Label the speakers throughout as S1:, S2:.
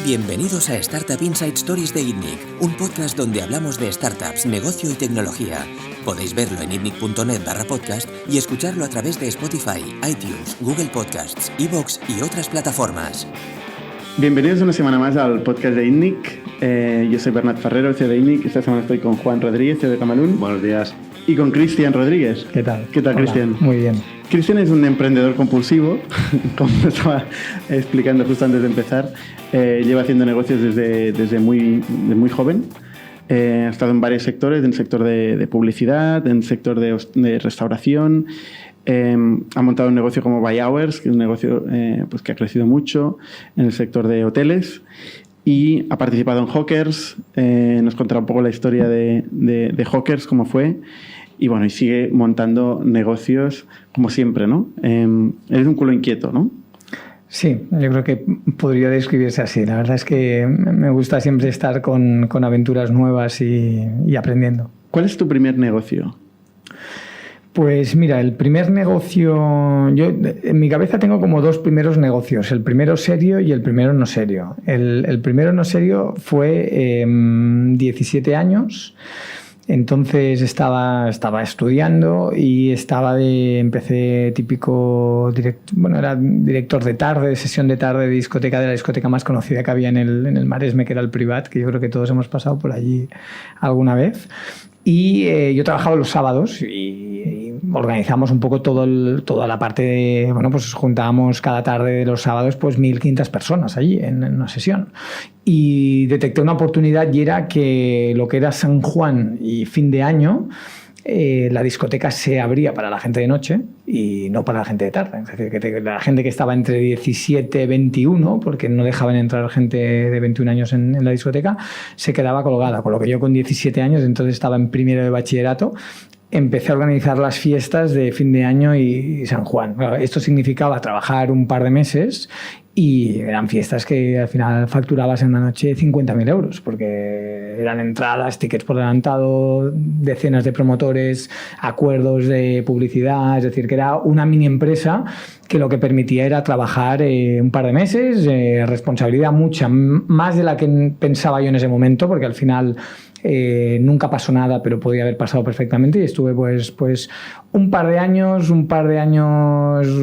S1: Bienvenidos a Startup Inside Stories de ITNIC, un podcast donde hablamos de startups, negocio y tecnología. Podéis verlo en itnic.net/podcast y escucharlo a través de Spotify, iTunes, Google Podcasts, iVoox y otras plataformas.
S2: Bienvenidos una semana más al podcast de ITNIC. Yo soy Bernat Ferrero, CEO de ITNIC. Esta semana estoy con Juan Rodríguez, CEO de Camalún.
S3: Buenos días.
S2: Y con Cristian Rodríguez.
S4: ¿Qué tal?
S2: ¿Qué tal, Cristian?
S4: Muy bien.
S2: Cristian es un emprendedor compulsivo, como estaba explicando justo antes de empezar. Lleva haciendo negocios desde muy joven. Ha estado en varios sectores, en el sector de publicidad, en el sector de restauración. Ha montado un negocio como By Hours, que es un negocio pues que ha crecido mucho en el sector de hoteles. Y ha participado en Hawkers. Nos contará un poco la historia de Hawkers, cómo fue. Y bueno, y sigue montando negocios como siempre, ¿no? Eres un culo inquieto, ¿no?
S4: Sí, yo creo que podría describirse así. La verdad es que me gusta siempre estar con aventuras nuevas y aprendiendo.
S2: ¿Cuál es tu primer negocio?
S4: Pues mira, el primer negocio... Yo en mi cabeza tengo como dos primeros negocios. El primero serio y el primero no serio. El primero no serio fue 17 años... Entonces estaba estudiando y empecé típico, era director de tarde, de sesión de tarde de discoteca, de la discoteca más conocida que había en el Maresme, que era el Privat, que yo creo que todos hemos pasado por allí alguna vez. Y yo trabajaba los sábados y organizamos un poco toda la parte de, pues juntábamos cada tarde de los sábados pues 1.500 personas allí en una sesión. Y detecté una oportunidad y era que lo que era San Juan y fin de año, la discoteca se abría para la gente de noche y no para la gente de tarde. Es decir, que la gente que estaba entre 17 y 21, porque no dejaban entrar gente de 21 años en la discoteca, se quedaba colgada. Con lo que yo con 17 años, entonces estaba en primero de bachillerato, empecé a organizar las fiestas de fin de año y San Juan. Esto significaba trabajar un par de meses y eran fiestas que al final facturabas en una noche 50.000 euros, porque eran entradas, tickets por adelantado, decenas de promotores, acuerdos de publicidad, es decir, que era una mini empresa que lo que permitía era trabajar un par de meses, responsabilidad mucha, más de la que pensaba yo en ese momento, porque al final nunca pasó nada, pero podía haber pasado perfectamente, y estuve pues un par de años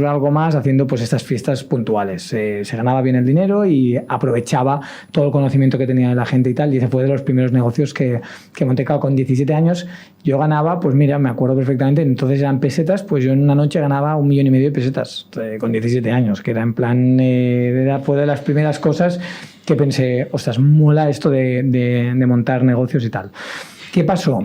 S4: algo más haciendo pues estas fiestas puntuales. Se ganaba bien el dinero y aprovechaba todo el conocimiento que tenía de la gente y tal, y ese fue de los primeros negocios que monté. Con 17 años yo ganaba, pues mira, me acuerdo perfectamente, entonces eran pesetas, pues yo en una noche ganaba 1,5 millones de pesetas con 17 años, que era en plan, fue de las primeras cosas que pensé, ostras, mola esto de montar negocios y tal. ¿Qué pasó?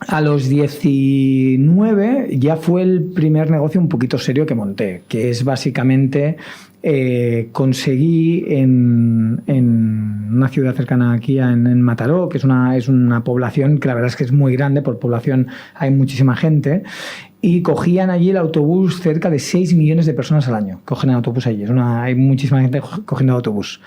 S4: A los 19 ya fue el primer negocio un poquito serio que monté, que es básicamente conseguí en una ciudad cercana aquí, en Mataró, que es una población que la verdad es que es muy grande, por población hay muchísima gente, y cogían allí el autobús, cerca de 6 millones de personas al año cogen el autobús allí, hay muchísima gente cogiendo el autobús.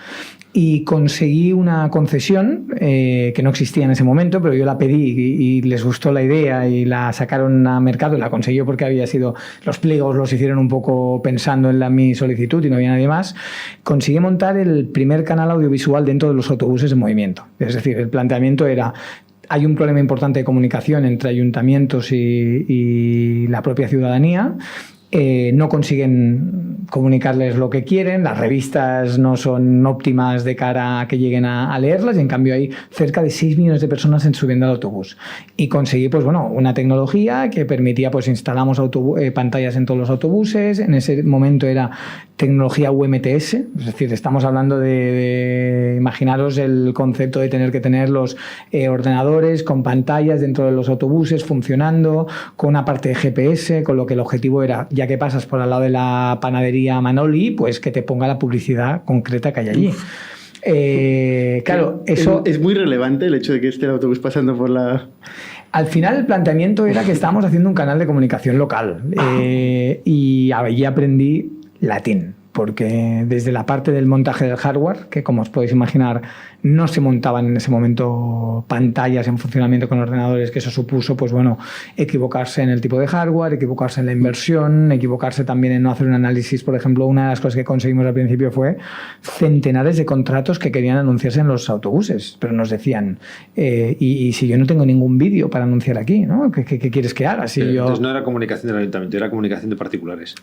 S4: Y conseguí una concesión que no existía en ese momento, pero yo la pedí y les gustó la idea y la sacaron a mercado, y la conseguí porque había sido, los pliegos los hicieron un poco pensando en mi solicitud y no había nadie más. Conseguí montar el primer canal audiovisual dentro de los autobuses en movimiento. Es decir, el planteamiento era: hay un problema importante de comunicación entre ayuntamientos y la propia ciudadanía. No consiguen comunicarles lo que quieren, las revistas no son óptimas de cara a que lleguen a leerlas, y en cambio hay cerca de 6 millones de personas subiendo al autobús. Y conseguí una tecnología que permitía, instalamos pantallas en todos los autobuses. En ese momento era tecnología UMTS, es decir, estamos hablando de imaginaros el concepto de tener que tener los ordenadores con pantallas dentro de los autobuses funcionando, con una parte de GPS, con lo que el objetivo era, ya que pasas por al lado de la panadería Manoli, pues que te ponga la publicidad concreta que hay allí. Claro, eso
S2: es muy relevante, el hecho de que esté el autobús pasando por la...
S4: Al final el planteamiento era que estábamos haciendo un canal de comunicación local, y allí aprendí latín, porque desde la parte del montaje del hardware, que como os podéis imaginar no se montaban en ese momento pantallas en funcionamiento con ordenadores, que eso supuso, pues bueno, equivocarse en el tipo de hardware, equivocarse en la inversión, equivocarse también en no hacer un análisis. Por ejemplo, una de las cosas que conseguimos al principio fue centenares de contratos que querían anunciarse en los autobuses, pero nos decían, y si yo no tengo ningún vídeo para anunciar aquí, ¿no? ¿Qué quieres que haga? Si
S3: Entonces no era comunicación del ayuntamiento, era comunicación de particulares.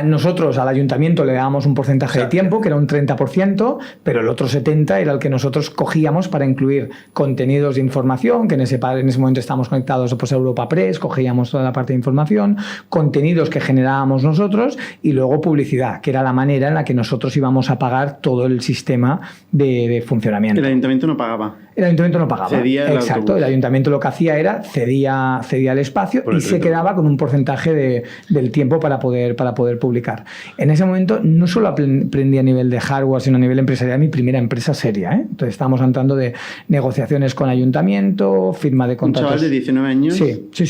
S4: Nosotros al ayuntamiento le dábamos un porcentaje de tiempo, que era un 30%, pero el otro 70% era el que nosotros cogíamos para incluir contenidos de información, que en ese momento estábamos conectados pues, a Europa Press, cogíamos toda la parte de información, contenidos que generábamos nosotros y luego publicidad, que era la manera en la que nosotros íbamos a pagar todo el sistema de funcionamiento.
S2: El ayuntamiento no pagaba.
S4: El ayuntamiento no pagaba.
S2: Cedía el
S4: Exacto.
S2: autobús.
S4: El ayuntamiento lo que hacía era cedía el espacio y se quedaba con un porcentaje del tiempo para poder publicar. En ese momento no solo aprendí a nivel de hardware, sino a nivel empresarial mi primera empresa seria. Entonces estábamos hablando de negociaciones con ayuntamiento, firma de contratos.
S2: Un chaval de 19 años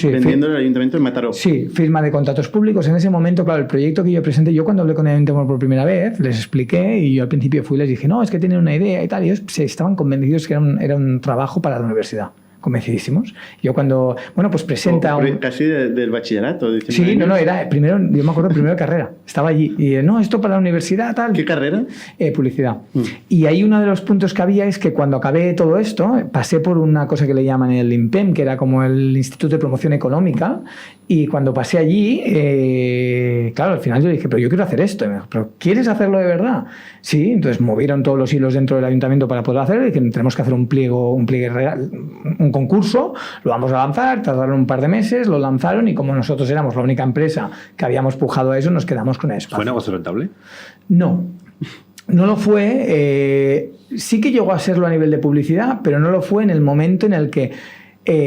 S2: vendiendo el ayuntamiento en Mataró.
S4: Sí, firma de contratos públicos. En ese momento, claro, el proyecto que yo presenté, yo cuando hablé con el ayuntamiento por primera vez, les expliqué y yo al principio fui y les dije, no, es que tienen una idea y tal. Y ellos estaban convencidos que era un trabajo para la universidad. Convencidísimos. Yo cuando, pues presenta...
S2: Casi del bachillerato.
S4: Sí, no, era primero, yo me acuerdo de primera carrera. Estaba allí y no, esto para la universidad, tal.
S2: ¿Qué carrera?
S4: Publicidad. Y ahí uno de los puntos que había es que cuando acabé todo esto, pasé por una cosa que le llaman el INPEM, que era como el Instituto de Promoción Económica, y cuando pasé allí, claro, al final yo dije, pero yo quiero hacer esto. Y me dijo, ¿pero quieres hacerlo de verdad? Sí, entonces movieron todos los hilos dentro del ayuntamiento para poder hacerlo y que tenemos que hacer un pliegue real, un concurso, lo vamos a lanzar, tardaron un par de meses, lo lanzaron y como nosotros éramos la única empresa que habíamos pujado a eso, nos quedamos con eso.
S3: ¿Fue negocio rentable?
S4: No lo fue. Sí que llegó a serlo a nivel de publicidad, pero no lo fue en el momento en el que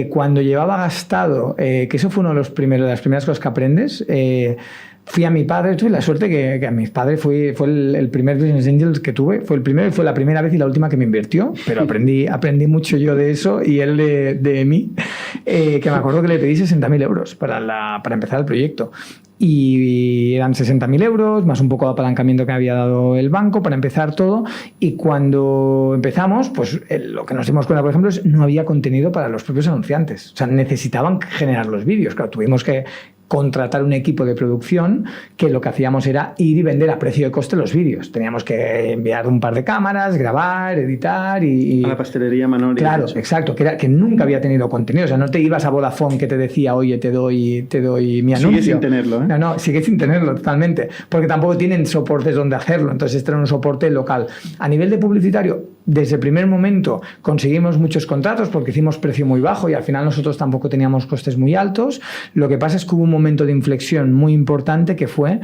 S4: cuando llevaba gastado, que eso fue una de las primeras cosas que aprendes, fui a mi padre, tuve la suerte que a mi padre fue el primer Business Angel que tuve, fue el primero y fue la primera vez y la última que me invirtió, pero aprendí mucho yo de eso y él de mí, que me acuerdo que le pedí 60.000 euros para empezar el proyecto. Y eran 60.000 euros, más un poco de apalancamiento que había dado el banco para empezar todo. Y cuando empezamos, pues lo que nos dimos cuenta, por ejemplo, es que no había contenido para los propios anunciantes. O sea, necesitaban generar los vídeos. Claro, tuvimos que contratar un equipo de producción que lo que hacíamos era ir y vender a precio de coste los vídeos. Teníamos que enviar un par de cámaras, grabar, editar y
S2: a la pastelería Manoli.
S4: Claro, exacto, que nunca había tenido contenido. O sea, no te ibas a Vodafone que te decía, oye, te doy mi anuncio.
S2: Sigue sin tenerlo, ¿eh?
S4: No, sigue sin tenerlo totalmente, porque tampoco tienen soportes donde hacerlo. Entonces, este era un soporte local. A nivel de publicitario, desde el primer momento conseguimos muchos contratos porque hicimos precio muy bajo y al final nosotros tampoco teníamos costes muy altos. Lo que pasa es que hubo un momento de inflexión muy importante que fue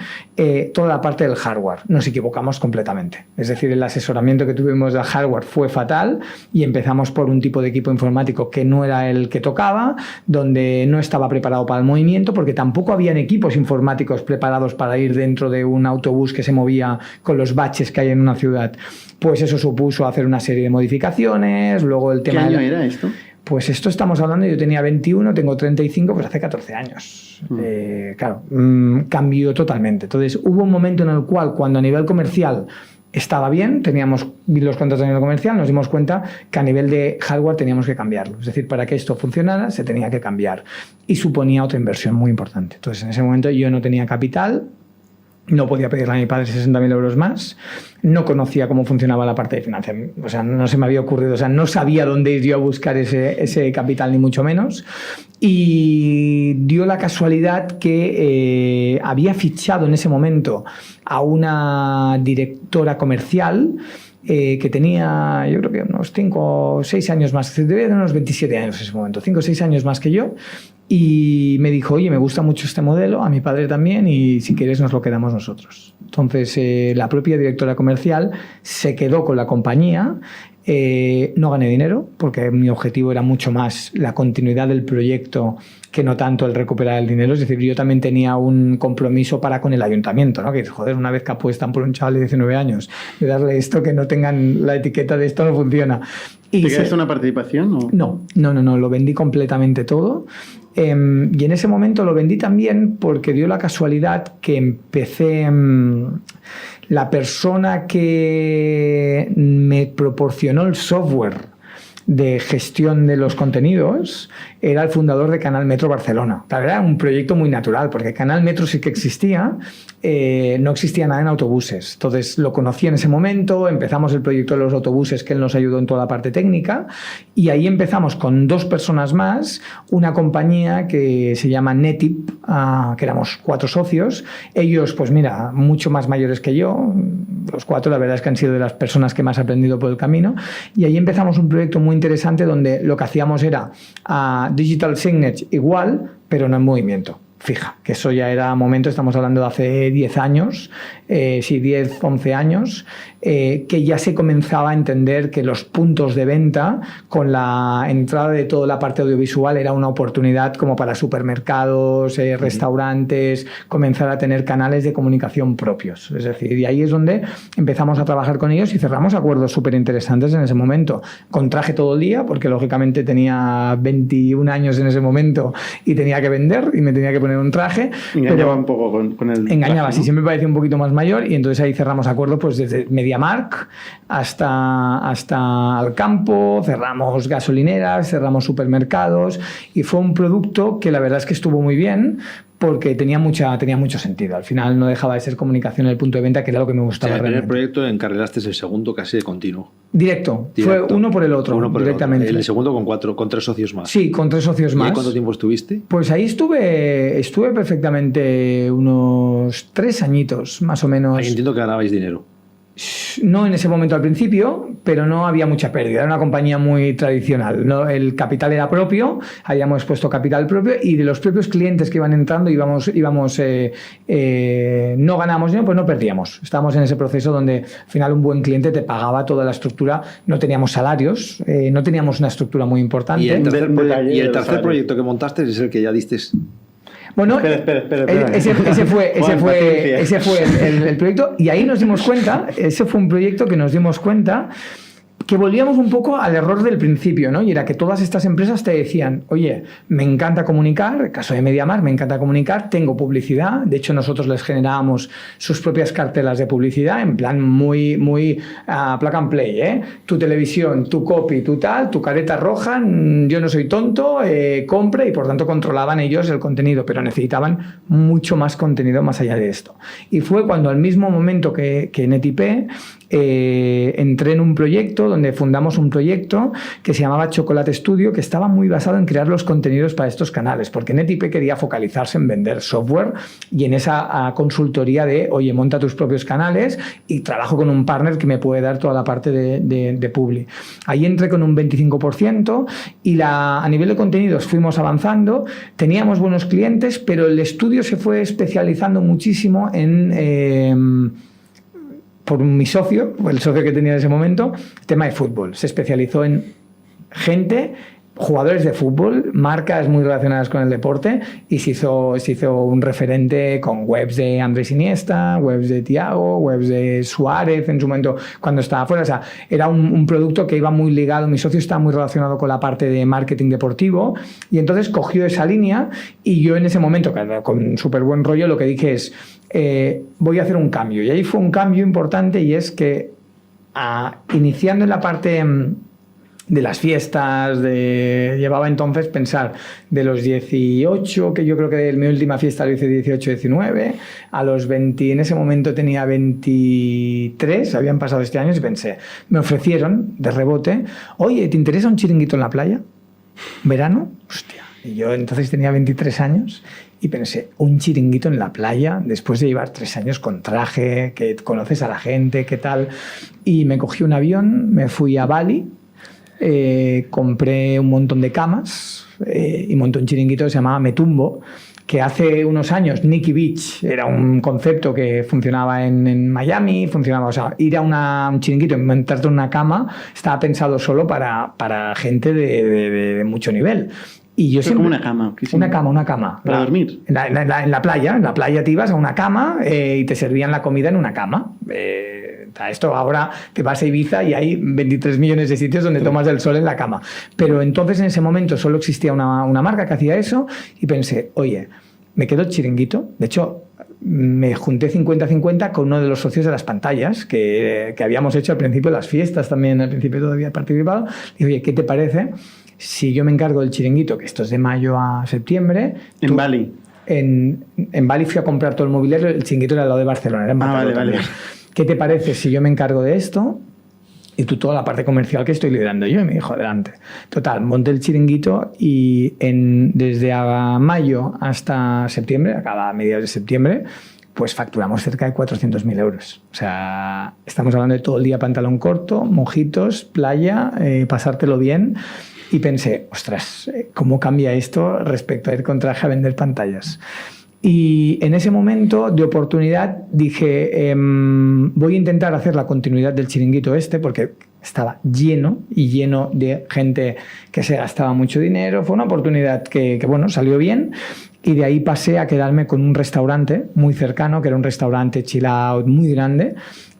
S4: toda la parte del hardware. Nos equivocamos completamente. Es decir, el asesoramiento que tuvimos del hardware fue fatal y empezamos por un tipo de equipo informático que no era el que tocaba, donde no estaba preparado para el movimiento porque tampoco habían equipos informáticos preparados para ir dentro de un autobús que se movía con los baches que hay en una ciudad. Pues eso supuso hacer una serie de modificaciones, luego el tema...
S2: ¿Qué año era esto?
S4: Pues esto estamos hablando, yo tenía 21, tengo 35, pues hace 14 años. Claro, cambió totalmente. Entonces hubo un momento en el cual, cuando a nivel comercial estaba bien, teníamos los contratos a nivel comercial, nos dimos cuenta que a nivel de hardware teníamos que cambiarlo. Es decir, para que esto funcionara se tenía que cambiar. Y suponía otra inversión muy importante. Entonces en ese momento yo no tenía capital, no podía pedirle a mi padre 60.000 euros más, no conocía cómo funcionaba la parte de financiamiento, o sea, no se me había ocurrido, o sea, no sabía dónde ir yo a buscar ese capital, ni mucho menos, y dio la casualidad que había fichado en ese momento a una directora comercial que tenía, yo creo que unos 5 o 6 años más, debía de unos 27 años en ese momento, 5 o 6 años más que yo, y me dijo, oye, me gusta mucho este modelo, a mi padre también, y si quieres nos lo quedamos nosotros. Entonces, la propia directora comercial se quedó con la compañía. No gané dinero, porque mi objetivo era mucho más la continuidad del proyecto que no tanto el recuperar el dinero. Es decir, yo también tenía un compromiso para con el ayuntamiento, ¿no? Que joder, una vez que apuestan por un chaval de 19 años, de darle esto, que no tengan la etiqueta de esto no funciona.
S2: ¿Te quedaste una participación? ¿O?
S4: No, lo vendí completamente todo. Y en ese momento lo vendí también porque dio la casualidad que empecé... La persona que me proporcionó el software de gestión de los contenidos era el fundador de Canal Metro Barcelona. Claro, era un proyecto muy natural, porque Canal Metro sí que existía, no existía nada en autobuses. Entonces lo conocí en ese momento, empezamos el proyecto de los autobuses, que él nos ayudó en toda la parte técnica, y ahí empezamos con 2 personas más, una compañía que se llama Netip, que éramos 4 socios. Ellos, pues mira, mucho más mayores que yo, los 4, la verdad es que han sido de las personas que más he aprendido por el camino, y ahí empezamos un proyecto muy interesante donde lo que hacíamos era Digital Signage igual, pero no en movimiento. Fija, que eso ya era momento, estamos hablando de hace 10 años, 10, 11 años, que ya se comenzaba a entender que los puntos de venta, con la entrada de toda la parte audiovisual, era una oportunidad como para supermercados, restaurantes, comenzar a tener canales de comunicación propios. Es decir, y ahí es donde empezamos a trabajar con ellos y cerramos acuerdos súper interesantes en ese momento. Con traje todo el día, porque lógicamente tenía 21 años en ese momento y tenía que vender y me tenía que poner un traje.
S2: Engañaba un poco con el
S4: engañaba,
S2: traje,
S4: sí,
S2: ¿no?
S4: siempre me parecía un poquito más mayor, y entonces ahí cerramos acuerdos pues desde MediaMarkt hasta Alcampo, cerramos gasolineras, cerramos supermercados, y fue un producto que la verdad es que estuvo muy bien, porque tenía mucho sentido. Al final no dejaba de ser comunicación en el punto de venta, que era lo que me gustaba.
S3: O sea, el primer
S4: realmente.
S3: proyecto encarrilaste el segundo casi de continuo.
S4: Directo. Fue uno por el otro, directamente.
S3: El segundo con 3 socios más.
S4: Sí, con 3 socios más.
S3: ¿Y cuánto tiempo estuviste?
S4: Pues ahí estuve perfectamente unos 3 añitos, más o menos.
S3: Ahí entiendo que ganabais dinero.
S4: No en ese momento al principio, pero no había mucha pérdida. Era una compañía muy tradicional, ¿no? El capital era propio, habíamos puesto capital propio, y de los propios clientes que iban entrando íbamos no ganamos dinero, pues no perdíamos. Estábamos en ese proceso donde al final un buen cliente te pagaba toda la estructura. No teníamos salarios, no teníamos una estructura muy importante.
S3: Y el tercer proyecto que montaste es el que ya diste.
S4: Bueno,
S2: espera.
S4: ese fue el proyecto, y ahí nos dimos cuenta, ese fue un proyecto que nos dimos cuenta que volvíamos un poco al error del principio, ¿no? Y era que todas estas empresas te decían, oye, me encanta comunicar, el caso de MediaMarkt, me encanta comunicar, tengo publicidad. De hecho, nosotros les generábamos sus propias cartelas de publicidad, en plan muy plug and play, ¿eh? Tu televisión, tu copy, tu tal, tu careta roja, yo no soy tonto, compre, y por tanto controlaban ellos el contenido, pero necesitaban mucho más contenido más allá de esto. Y fue cuando al mismo momento que Netip, entré en un proyecto donde fundamos un proyecto que se llamaba Chocolate Studio, que estaba muy basado en crear los contenidos para estos canales, porque Netip quería focalizarse en vender software y en esa consultoría de, oye, monta tus propios canales, y trabajo con un partner que me puede dar toda la parte de publi. Ahí entré con un 25%, y a nivel de contenidos fuimos avanzando, teníamos buenos clientes, pero el estudio se fue especializando muchísimo en por mi socio, el socio que tenía en ese momento, tema de fútbol. Se especializó en jugadores de fútbol, marcas muy relacionadas con el deporte, y se hizo un referente con webs de Andrés Iniesta, webs de Thiago, webs de Suárez en su momento cuando estaba fuera. O sea, era un producto que iba muy ligado, mi socio estaba muy relacionado con la parte de marketing deportivo, y entonces cogió esa línea, y yo en ese momento, con súper buen rollo, lo que dije es, voy a hacer un cambio. Y ahí fue un cambio importante, y es que iniciando en la parte de las fiestas, llevaba entonces pensar de los 18, que yo creo que mi última fiesta lo hice 18, 19, a los 20, en ese momento tenía 23, habían pasado este año, y pensé, me ofrecieron de rebote, oye, ¿te interesa un chiringuito en la playa? ¿Verano? Hostia. Y yo entonces tenía 23 años y pensé, un chiringuito en la playa, después de llevar 3 años con traje, que conoces a la gente, qué tal. Y me cogí un avión, me fui a Bali, compré un montón de camas y monté un chiringuito que se llamaba Metumbo, que hace unos años Nikki Beach era un concepto que funcionaba en Miami, funcionaba, o sea, ir a un chiringuito y montarte en una cama estaba pensado solo para gente de mucho nivel. Y yo siempre,
S2: como una cama.
S4: Una cama.
S2: ¿Para dormir?
S4: En la playa te ibas a una cama y te servían la comida en una cama. Esto ahora te vas a Ibiza y hay 23 millones de sitios donde tomas el sol en la cama. Pero entonces en ese momento solo existía una marca que hacía eso, y pensé, oye, me quedó el chiringuito. De hecho, me junté 50-50 con uno de los socios de las pantallas que habíamos hecho al principio de las fiestas también, al principio todavía participado. Y oye, ¿qué te parece si yo me encargo del chiringuito, que esto es de mayo a septiembre?
S2: En Bali.
S4: En Bali fui a comprar todo el mobiliario, el chiringuito era al lado de Barcelona, era en Mataró
S2: vale.
S4: ¿Qué te parece si yo me encargo de esto y tú toda la parte comercial que estoy liderando yo? Y me dijo, adelante. Total, monté el chiringuito y desde mayo hasta septiembre, a cada mediados de septiembre, pues facturamos cerca de 400.000 euros. O sea, estamos hablando de todo el día pantalón corto, mojitos, playa, pasártelo bien. Y pensé, ostras, ¿cómo cambia esto respecto a ir con traje a vender pantallas? Y en ese momento de oportunidad dije, voy a intentar hacer la continuidad del chiringuito porque estaba lleno de gente que se gastaba mucho dinero. Fue una oportunidad que bueno, salió bien. Y de ahí pasé a quedarme con un restaurante muy cercano, que era un restaurante chill out muy grande.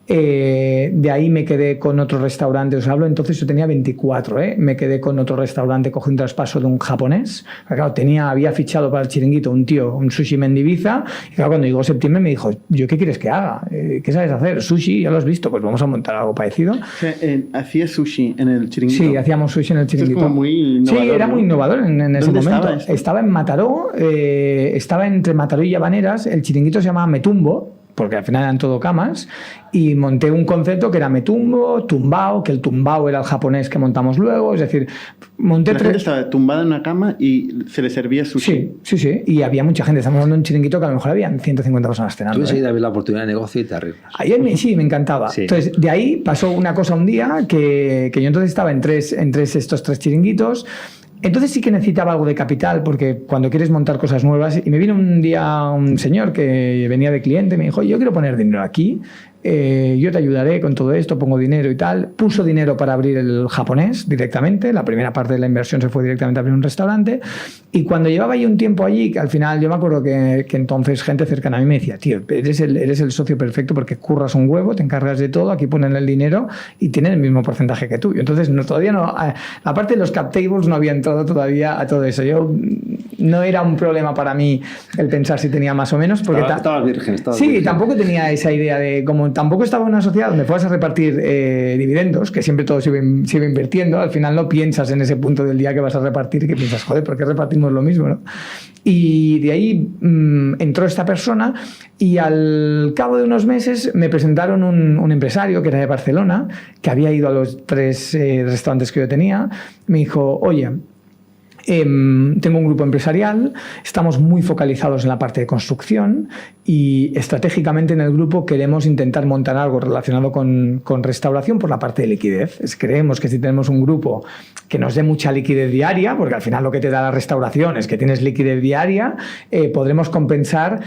S4: De ahí me quedé con otro restaurante, os hablo, entonces yo tenía 24, me quedé con otro restaurante, cogí un traspaso de un japonés. Claro, había fichado para el chiringuito un tío, un sushi Mendibiza, y claro, cuando llegó septiembre me dijo, ¿yo qué quieres que haga? ¿Qué sabes hacer? Sushi, ya lo has visto, pues vamos a montar algo parecido.
S2: O sea, ¿hacías sushi en el chiringuito?
S4: Sí, hacíamos sushi en el chiringuito.
S2: Esto es como muy innovador.
S4: Sí, era muy innovador en ese momento. Estaba en Mataró, estaba entre Mataró y Llavaneras, el chiringuito se llamaba Metumbo, porque al final eran todo camas, y monté un concepto que era Metumbo, Tumbao, que el Tumbao era el japonés que montamos luego, es decir, monté
S2: gente estaba tumbada en una cama y se le servía sushi.
S4: Sí, y había mucha gente, estamos hablando de un chiringuito que a lo mejor había 150 personas cenando.
S3: Tú enseguida ves la oportunidad de negocio y te arriesgas.
S4: Sí, me encantaba. Sí. Entonces, de ahí pasó una cosa un día que yo entonces estaba en estos tres chiringuitos. Entonces sí que necesitaba algo de capital, porque cuando quieres montar cosas nuevas, y me vino un día un señor que venía de cliente y me dijo, yo quiero poner dinero aquí, yo te ayudaré con todo esto, pongo dinero y tal. Puso dinero para abrir el japonés directamente, la primera parte de la inversión se fue directamente a abrir un restaurante, y cuando llevaba yo un tiempo allí, que al final yo me acuerdo que entonces gente cercana a mí me decía, tío, eres el socio perfecto porque curras un huevo, te encargas de todo, aquí ponen el dinero y tienen el mismo porcentaje que tú. Entonces todavía no, la parte de los cap tables no había entrado todavía a todo eso. No era un problema para mí el pensar si tenía más o menos, porque
S3: estabas virgen.
S4: Sí, tampoco tenía esa idea de, como tampoco estaba en una sociedad donde fueras a repartir dividendos, que siempre todo se iba invirtiendo, al final no piensas en ese punto del día que vas a repartir y que piensas, joder, ¿por qué repartimos lo mismo, no? Y de ahí entró esta persona y al cabo de unos meses me presentaron un empresario que era de Barcelona, que había ido a los 3 restaurantes que yo tenía. Me dijo, oye, tengo un grupo empresarial, estamos muy focalizados en la parte de construcción y estratégicamente en el grupo queremos intentar montar algo relacionado con restauración por la parte de liquidez. Creemos que si tenemos un grupo que nos dé mucha liquidez diaria, porque al final lo que te da la restauración es que tienes liquidez diaria, podremos compensar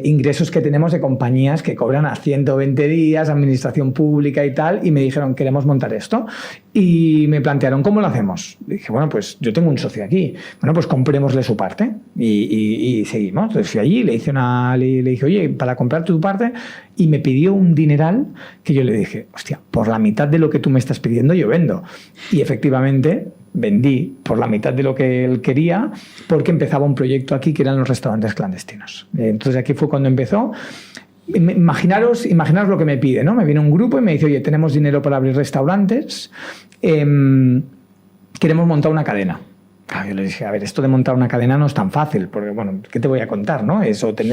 S4: ingresos que tenemos de compañías que cobran a 120 días, administración pública y tal, y me dijeron, queremos montar esto. Y me plantearon, ¿cómo lo hacemos? Dije, bueno, pues yo tengo un socio aquí. Bueno, pues comprémosle su parte y seguimos. Entonces fui allí, le dije, oye, para comprar tu parte, y me pidió un dineral que yo le dije, hostia, por la mitad de lo que tú me estás pidiendo yo vendo. Y efectivamente vendí por la mitad de lo que él quería, porque empezaba un proyecto aquí que eran los restaurantes clandestinos. Entonces aquí fue cuando empezó. Imaginaros lo que me pide, ¿no? Me viene un grupo y me dice, oye, tenemos dinero para abrir restaurantes, queremos montar una cadena. Yo le dije, a ver, esto de montar una cadena no es tan fácil, porque, bueno, ¿qué te voy a contar, no?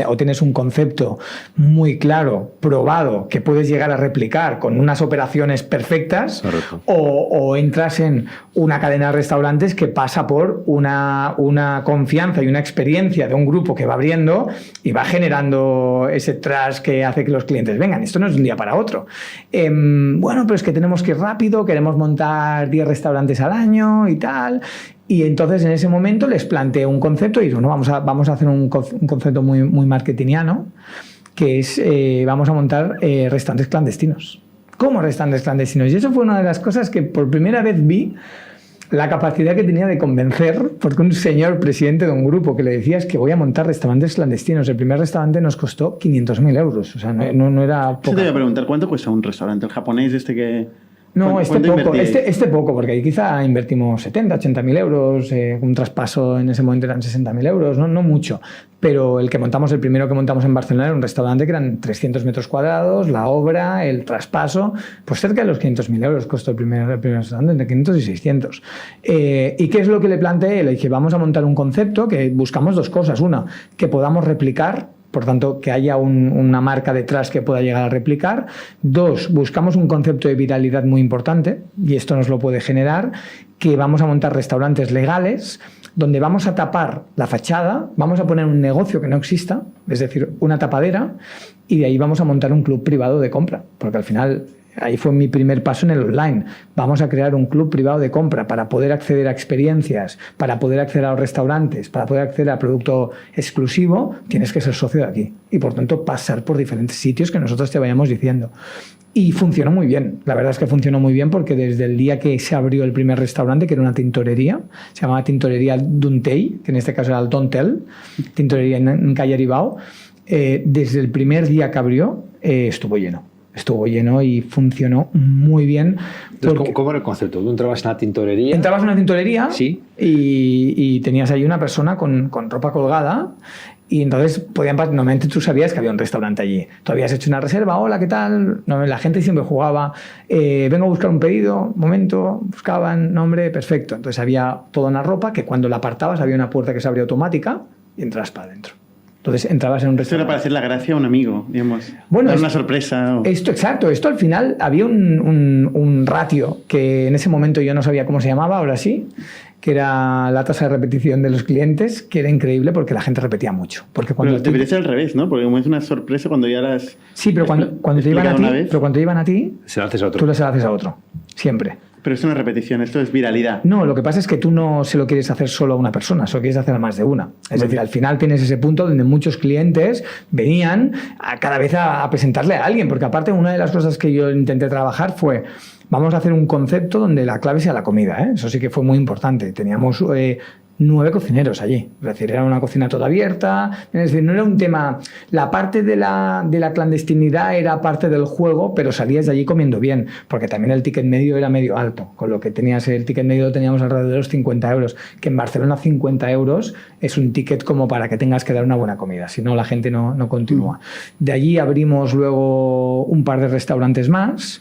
S4: O tienes un concepto muy claro, probado, que puedes llegar a replicar con unas operaciones perfectas, o entras en una cadena de restaurantes que pasa por una confianza y una experiencia de un grupo que va abriendo y va generando ese trust que hace que los clientes vengan. Esto no es de un día para otro. Bueno, pero es que tenemos que ir rápido, queremos montar 10 restaurantes al año y tal. Y entonces en ese momento les planteé un concepto y bueno, vamos a hacer un concepto muy, muy marketingiano, que es vamos a montar restaurantes clandestinos. ¿Cómo restaurantes clandestinos? Y eso fue una de las cosas que por primera vez vi la capacidad que tenía de convencer, porque un señor presidente de un grupo que le decía es que voy a montar restaurantes clandestinos. El primer restaurante nos costó 500.000 euros, o sea, no era poca.
S2: Yo te voy a preguntar, ¿cuánto cuesta un restaurante? El japonés este que
S4: No,
S2: ¿Cuánto
S4: poco,
S2: invertíais?
S4: este poco, porque ahí quizá invertimos 70, 80.000 euros, un traspaso en ese momento eran 60.000 euros, no mucho, pero el primero que montamos en Barcelona era un restaurante que eran 300 metros cuadrados, la obra, el traspaso, pues cerca de los 500.000 euros costó el primer restaurante, entre 500 y 600. ¿Y qué es lo que le planteé? Le dije, vamos a montar un concepto que buscamos dos cosas. Una, que podamos replicar, por tanto, que haya una marca detrás que pueda llegar a replicar. Dos, buscamos un concepto de viralidad muy importante, y esto nos lo puede generar, que vamos a montar restaurantes legales, donde vamos a tapar la fachada, vamos a poner un negocio que no exista, es decir, una tapadera, y de ahí vamos a montar un club privado de compra, porque al final... Ahí fue mi primer paso en el online. Vamos a crear un club privado de compra para poder acceder a experiencias, para poder acceder a los restaurantes, para poder acceder a producto exclusivo, tienes que ser socio de aquí. Y por tanto pasar por diferentes sitios que nosotros te vayamos diciendo. Y funcionó muy bien. La verdad es que funcionó muy bien porque desde el día que se abrió el primer restaurante, que era una tintorería, se llamaba Tintorería Duntei, que en este caso era el Dontel, tintorería en calle Aribao, desde el primer día que abrió estuvo lleno y funcionó muy bien.
S3: Entonces, ¿cómo era el concepto? ¿Tú entrabas en la tintorería?
S4: Entrabas en una tintorería,
S3: sí,
S4: y tenías ahí una persona con ropa colgada, y entonces normalmente tú sabías que había un restaurante allí. Tú habías hecho una reserva, hola, ¿qué tal? No, la gente siempre jugaba, vengo a buscar un pedido, momento, buscaban, nombre, perfecto. Entonces había toda una ropa que cuando la apartabas había una puerta que se abría automática y entras para adentro. Entonces entrabas en un
S2: Esto era
S4: restaurante.
S2: para hacer la gracia a un amigo, digamos.
S4: Bueno,
S2: dar una sorpresa.
S4: Exacto. Esto al final había un ratio que en ese momento yo no sabía cómo se llamaba, ahora sí, que era la tasa de repetición de los clientes, que era increíble porque la gente repetía mucho. Porque cuando
S2: Pero debería ser al revés, ¿no? Porque como es una sorpresa cuando ya las...
S4: Sí, pero cuando te iban a ti, pero cuando te iban a ti,
S3: se lo haces a otro.
S4: tú se lo haces a otro. Siempre.
S2: Pero es una repetición, esto es viralidad.
S4: No, lo que pasa es que tú no se lo quieres hacer solo a una persona, se lo quieres hacer a más de una. Es decir, al final tienes ese punto donde muchos clientes venían cada vez a presentarle a alguien, porque aparte una de las cosas que yo intenté trabajar fue, vamos a hacer un concepto donde la clave sea la comida, ¿eh? Eso sí que fue muy importante. Teníamos 9 cocineros allí, es decir, era una cocina toda abierta, es decir, no era un tema, la parte de la clandestinidad era parte del juego, pero salías de allí comiendo bien, porque también el ticket medio era medio alto, con lo que tenías, el ticket medio lo teníamos alrededor de los 50 euros, que en Barcelona 50 euros es un ticket como para que tengas que dar una buena comida, si no la gente no continúa. De allí abrimos luego un par de restaurantes más,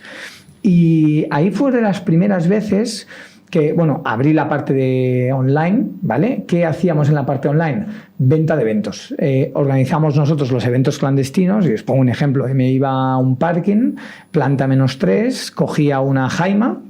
S4: y ahí fue de las primeras veces que, bueno, abrí la parte de online, ¿vale? ¿Qué hacíamos en la parte online? Venta de eventos. Organizamos nosotros los eventos clandestinos, y os pongo un ejemplo. Me iba a un parking, planta -3, cogía una jaima,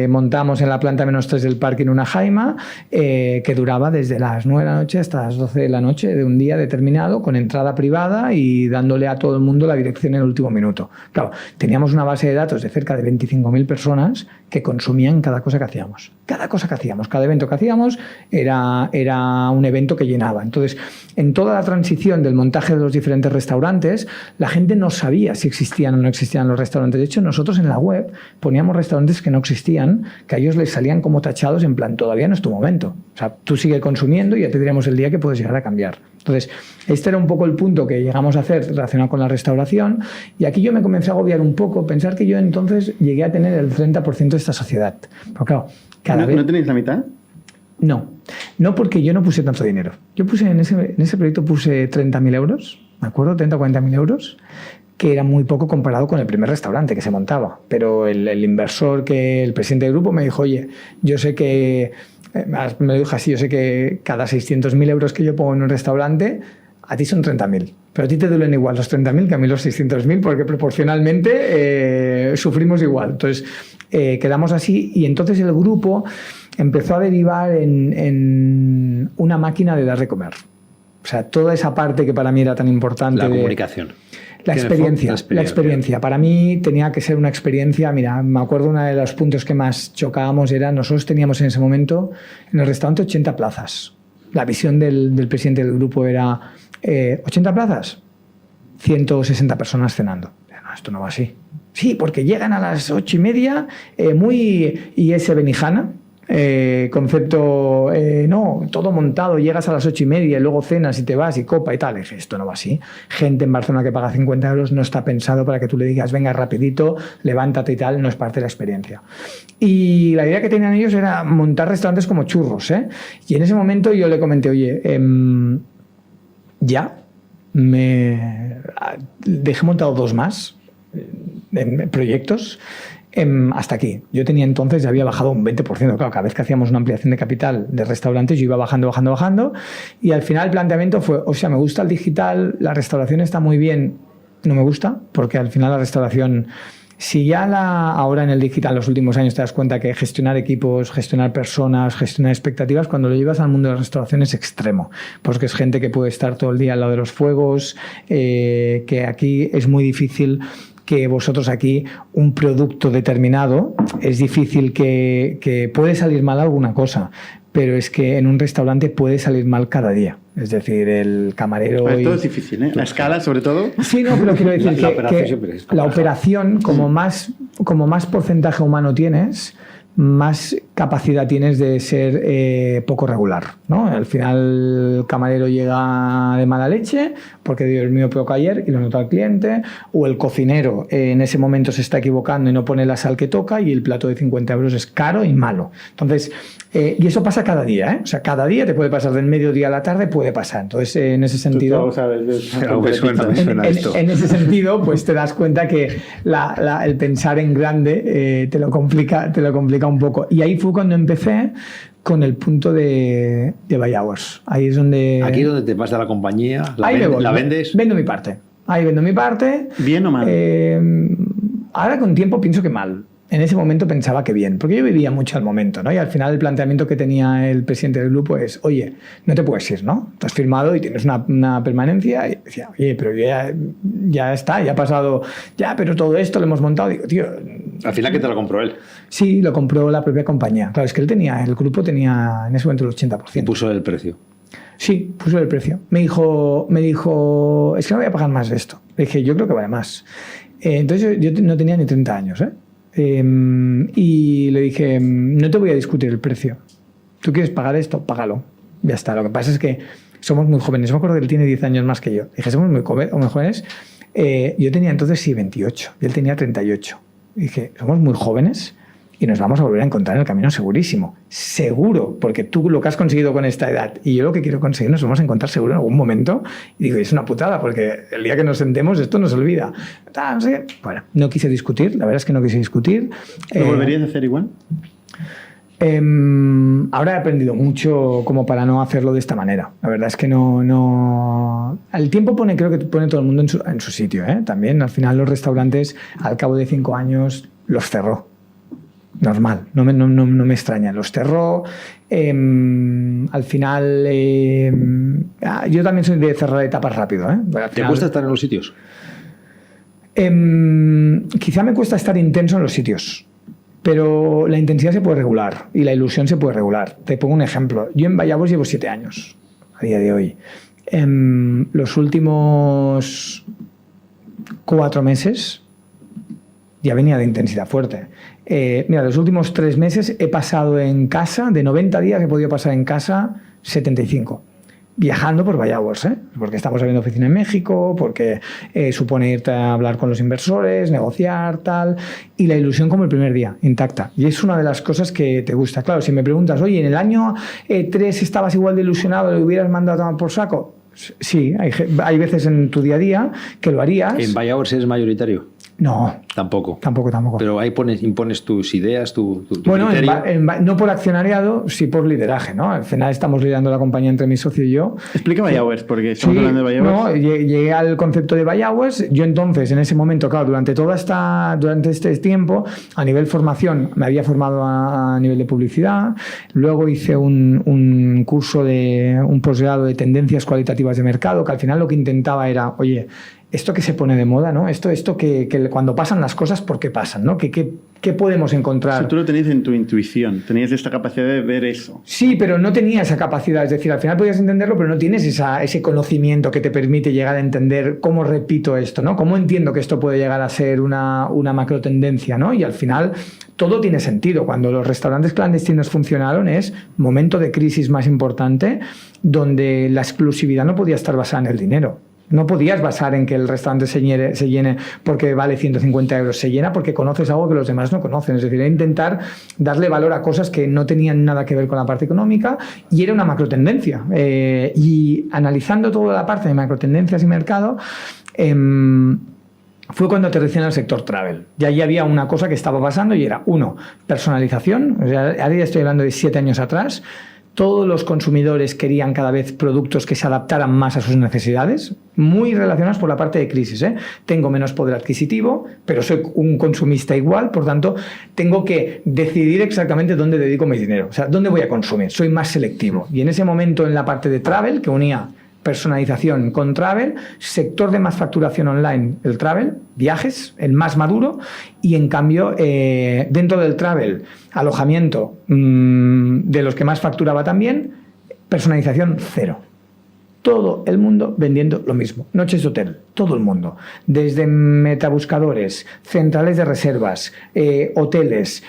S4: montamos en la planta -3 del parking una jaima que duraba desde las 9 de la noche hasta las 12 de la noche de un día determinado, con entrada privada y dándole a todo el mundo la dirección en el último minuto. Claro, teníamos una base de datos de cerca de 25.000 personas que consumían cada cosa que hacíamos. Cada cosa que hacíamos, cada evento que hacíamos era un evento que llenaba. Entonces, en toda la transición del montaje de los diferentes restaurantes, la gente no sabía si existían o no existían los restaurantes. De hecho, nosotros en la web poníamos restaurantes que no existían, que a ellos les salían como tachados en plan, todavía no es tu momento. O sea, tú sigue consumiendo y ya te diremos el día que puedes llegar a cambiar. Entonces, este era un poco el punto que llegamos a hacer relacionado con la restauración, y aquí yo me comencé a agobiar un poco, pensar que yo entonces llegué a tener el 30% de esta sociedad. Pero claro, cada vez...
S2: ¿No tenéis la mitad?
S4: No, porque yo no puse tanto dinero. Yo puse en ese proyecto puse 30.000 euros, ¿me acuerdo? 30 o 40.000 euros, que era muy poco comparado con el primer restaurante que se montaba. Pero el inversor, el presidente del grupo, me dijo, oye, yo sé que... Me lo dijo así, yo sé que cada 600.000 euros que yo pongo en un restaurante, a ti son 30.000. Pero a ti te duelen igual los 30.000 que a mí los 600.000, porque proporcionalmente sufrimos igual. Entonces, quedamos así, y entonces el grupo empezó a derivar en una máquina de dar de comer. O sea, toda esa parte que para mí era tan importante.
S3: La comunicación.
S4: La experiencia. Para mí tenía que ser una experiencia. Mira, me acuerdo uno de los puntos que más chocábamos era, nosotros teníamos en ese momento en el restaurante 80 plazas. La visión del presidente del grupo era 80 plazas, 160 personas cenando. No, esto no va así. Sí, porque llegan a las 8:30 y ese Benihana, Concepto, no, todo montado, llegas a las 8:30 y luego cenas y te vas y copa y tal. Y dije, esto no va así. Gente en Barcelona que paga 50 euros no está pensado para que tú le digas, venga rapidito, levántate y tal, no es parte de la experiencia. Y la idea que tenían ellos era montar restaurantes como churros, ¿eh? Y en ese momento yo le comenté, oye, dejé montado 2 más proyectos. Hasta aquí. Yo tenía entonces, ya había bajado un 20%. Claro, cada vez que hacíamos una ampliación de capital de restaurantes, yo iba bajando. Y al final el planteamiento fue, o sea, me gusta el digital, la restauración está muy bien, no me gusta, porque al final la restauración, si ya ahora en el digital, los últimos años, te das cuenta que gestionar equipos, gestionar personas, gestionar expectativas, cuando lo llevas al mundo de la restauración es extremo, porque es gente que puede estar todo el día al lado de los fuegos, que aquí es muy difícil que vosotros aquí, un producto determinado, es difícil que puede salir mal alguna cosa, pero es que en un restaurante puede salir mal cada día. Es decir, el camarero...
S2: Todo es difícil, ¿eh? La escala, sobre todo.
S4: Sí, no, pero quiero decir que la operación, como más porcentaje humano tienes, más capacidad tienes de ser poco regular, ¿no? Al final el camarero llega de mala leche porque Dios mío peor que ayer y lo nota el cliente, o el cocinero en ese momento se está equivocando y no pone la sal que toca y el plato de 50 euros es caro y malo. Entonces, y eso pasa cada día, ¿eh? O sea, cada día te puede pasar del mediodía a la tarde, puede pasar. Entonces, en ese sentido... En ese sentido, pues te das cuenta que el pensar en grande te lo complica un poco. Y ahí fue cuando empecé con el punto de buy hours. Ahí es donde...
S3: Aquí es donde te vas de la compañía, la vendes.
S4: Vendo mi parte. Ahí vendo mi parte.
S2: ¿Bien o mal?
S4: Ahora con tiempo pienso que mal. En ese momento pensaba que bien, porque yo vivía mucho al momento, ¿no? Y al final el planteamiento que tenía el presidente del grupo es, oye, no te puedes ir, ¿no? Tú has firmado y tienes una permanencia. Y decía, oye, pero ya está, ya ha pasado, ya, pero todo esto lo hemos montado. Digo, tío...
S3: Al final, ¿qué te lo compró él?
S4: Sí, lo compró la propia compañía. Claro, es que el grupo tenía en ese momento el 80%.
S3: ¿Y puso el precio?
S4: Sí, puso el precio. Me dijo, es que no voy a pagar más de esto. Le dije, yo creo que vale más. Entonces yo no tenía ni 30 años, ¿eh? Y le dije, no te voy a discutir el precio. ¿Tú quieres pagar esto? Págalo. Ya está. Lo que pasa es que somos muy jóvenes. Yo me acuerdo que él tiene 10 años más que yo. Dije, somos muy jóvenes. Yo tenía entonces 28 y él tenía 38. Dije, somos muy jóvenes y nos vamos a volver a encontrar en el camino segurísimo. Seguro, porque tú lo que has conseguido con esta edad y yo lo que quiero conseguir nos vamos a encontrar seguro en algún momento. Y digo, es una putada, porque el día que nos sentemos esto nos olvida. No sé. Bueno, no quise discutir, la verdad es que no quise discutir.
S2: ¿Lo volverías a hacer igual?
S4: Ahora he aprendido mucho como para no hacerlo de esta manera. La verdad es que no... El tiempo creo que pone todo el mundo en su sitio, ¿eh? También, al final los restaurantes, al cabo de 5 años, los cerró. Normal, no me extraña. Los cerró. Al final, yo también soy de cerrar etapas rápido, ¿eh? Final,
S3: ¿te cuesta estar en los sitios?
S4: Quizá me cuesta estar intenso en los sitios, pero la intensidad se puede regular y la ilusión se puede regular. Te pongo un ejemplo. Yo en Vallavoz llevo 7 años a día de hoy. Los últimos 4 meses ya venía de intensidad fuerte. Mira, los últimos 3 meses he pasado en casa, de 90 días he podido pasar en casa 75. Viajando por Vallavoz, ¿eh? Porque estamos abriendo oficina en México, porque supone irte a hablar con los inversores, negociar, tal, y la ilusión como el primer día, intacta. Y es una de las cosas que te gusta. Claro, si me preguntas, oye, ¿en el año 3 estabas igual de ilusionado, le hubieras mandado a tomar por saco? Sí, hay veces en tu día a día que lo harías.
S3: ¿En Vallavoz eres mayoritario?
S4: No.
S3: Tampoco.
S4: Pero
S3: ahí impones tus ideas, tu
S4: bueno,
S3: criterio.
S4: No por accionariado, sí por lideraje, ¿no? Al final estamos liderando la compañía entre mi socio y yo.
S2: Explica Vallavoz, porque estamos hablando de Vallavoz.
S4: No, llegué al concepto de Vallavoz. Yo entonces, en ese momento, claro, durante este tiempo, a nivel formación, me había formado a nivel de publicidad. Luego hice un curso un posgrado de tendencias cualitativas de mercado, que al final lo que intentaba era, oye, esto que se pone de moda, ¿no? Esto que cuando pasan las cosas, ¿por qué pasan, ¿no? ¿Qué podemos encontrar?
S2: Si tú lo tenías en tu intuición, tenías esta capacidad de ver eso.
S4: Sí, pero no tenía esa capacidad. Es decir, al final podías entenderlo, pero no tienes ese conocimiento que te permite llegar a entender cómo repito esto, ¿no? Cómo entiendo que esto puede llegar a ser una macro tendencia, ¿no? Y al final todo tiene sentido. Cuando los restaurantes clandestinos funcionaron es momento de crisis más importante donde la exclusividad no podía estar basada en el dinero. No podías basar en que el restaurante se llene porque vale 150 euros. Se llena porque conoces algo que los demás no conocen. Es decir, era intentar darle valor a cosas que no tenían nada que ver con la parte económica y era una macro tendencia. Y analizando toda la parte de macro tendencias y mercado, fue cuando aterricé en el sector travel. Y ahí había una cosa que estaba pasando y era, uno, personalización. O sea, ahora ya estoy hablando de 7 años atrás. Todos los consumidores querían cada vez productos que se adaptaran más a sus necesidades, muy relacionados por la parte de crisis. Tengo menos poder adquisitivo, pero soy un consumista igual, por tanto, tengo que decidir exactamente dónde dedico mi dinero, o sea, dónde voy a consumir, soy más selectivo. Y en ese momento, en la parte de travel, que unía personalización con travel, sector de más facturación online, el travel, viajes, el más maduro, y en cambio dentro del travel, alojamiento, de los que más facturaba también, personalización cero. Todo el mundo vendiendo lo mismo. Noches de hotel, todo el mundo. Desde metabuscadores, centrales de reservas, hoteles,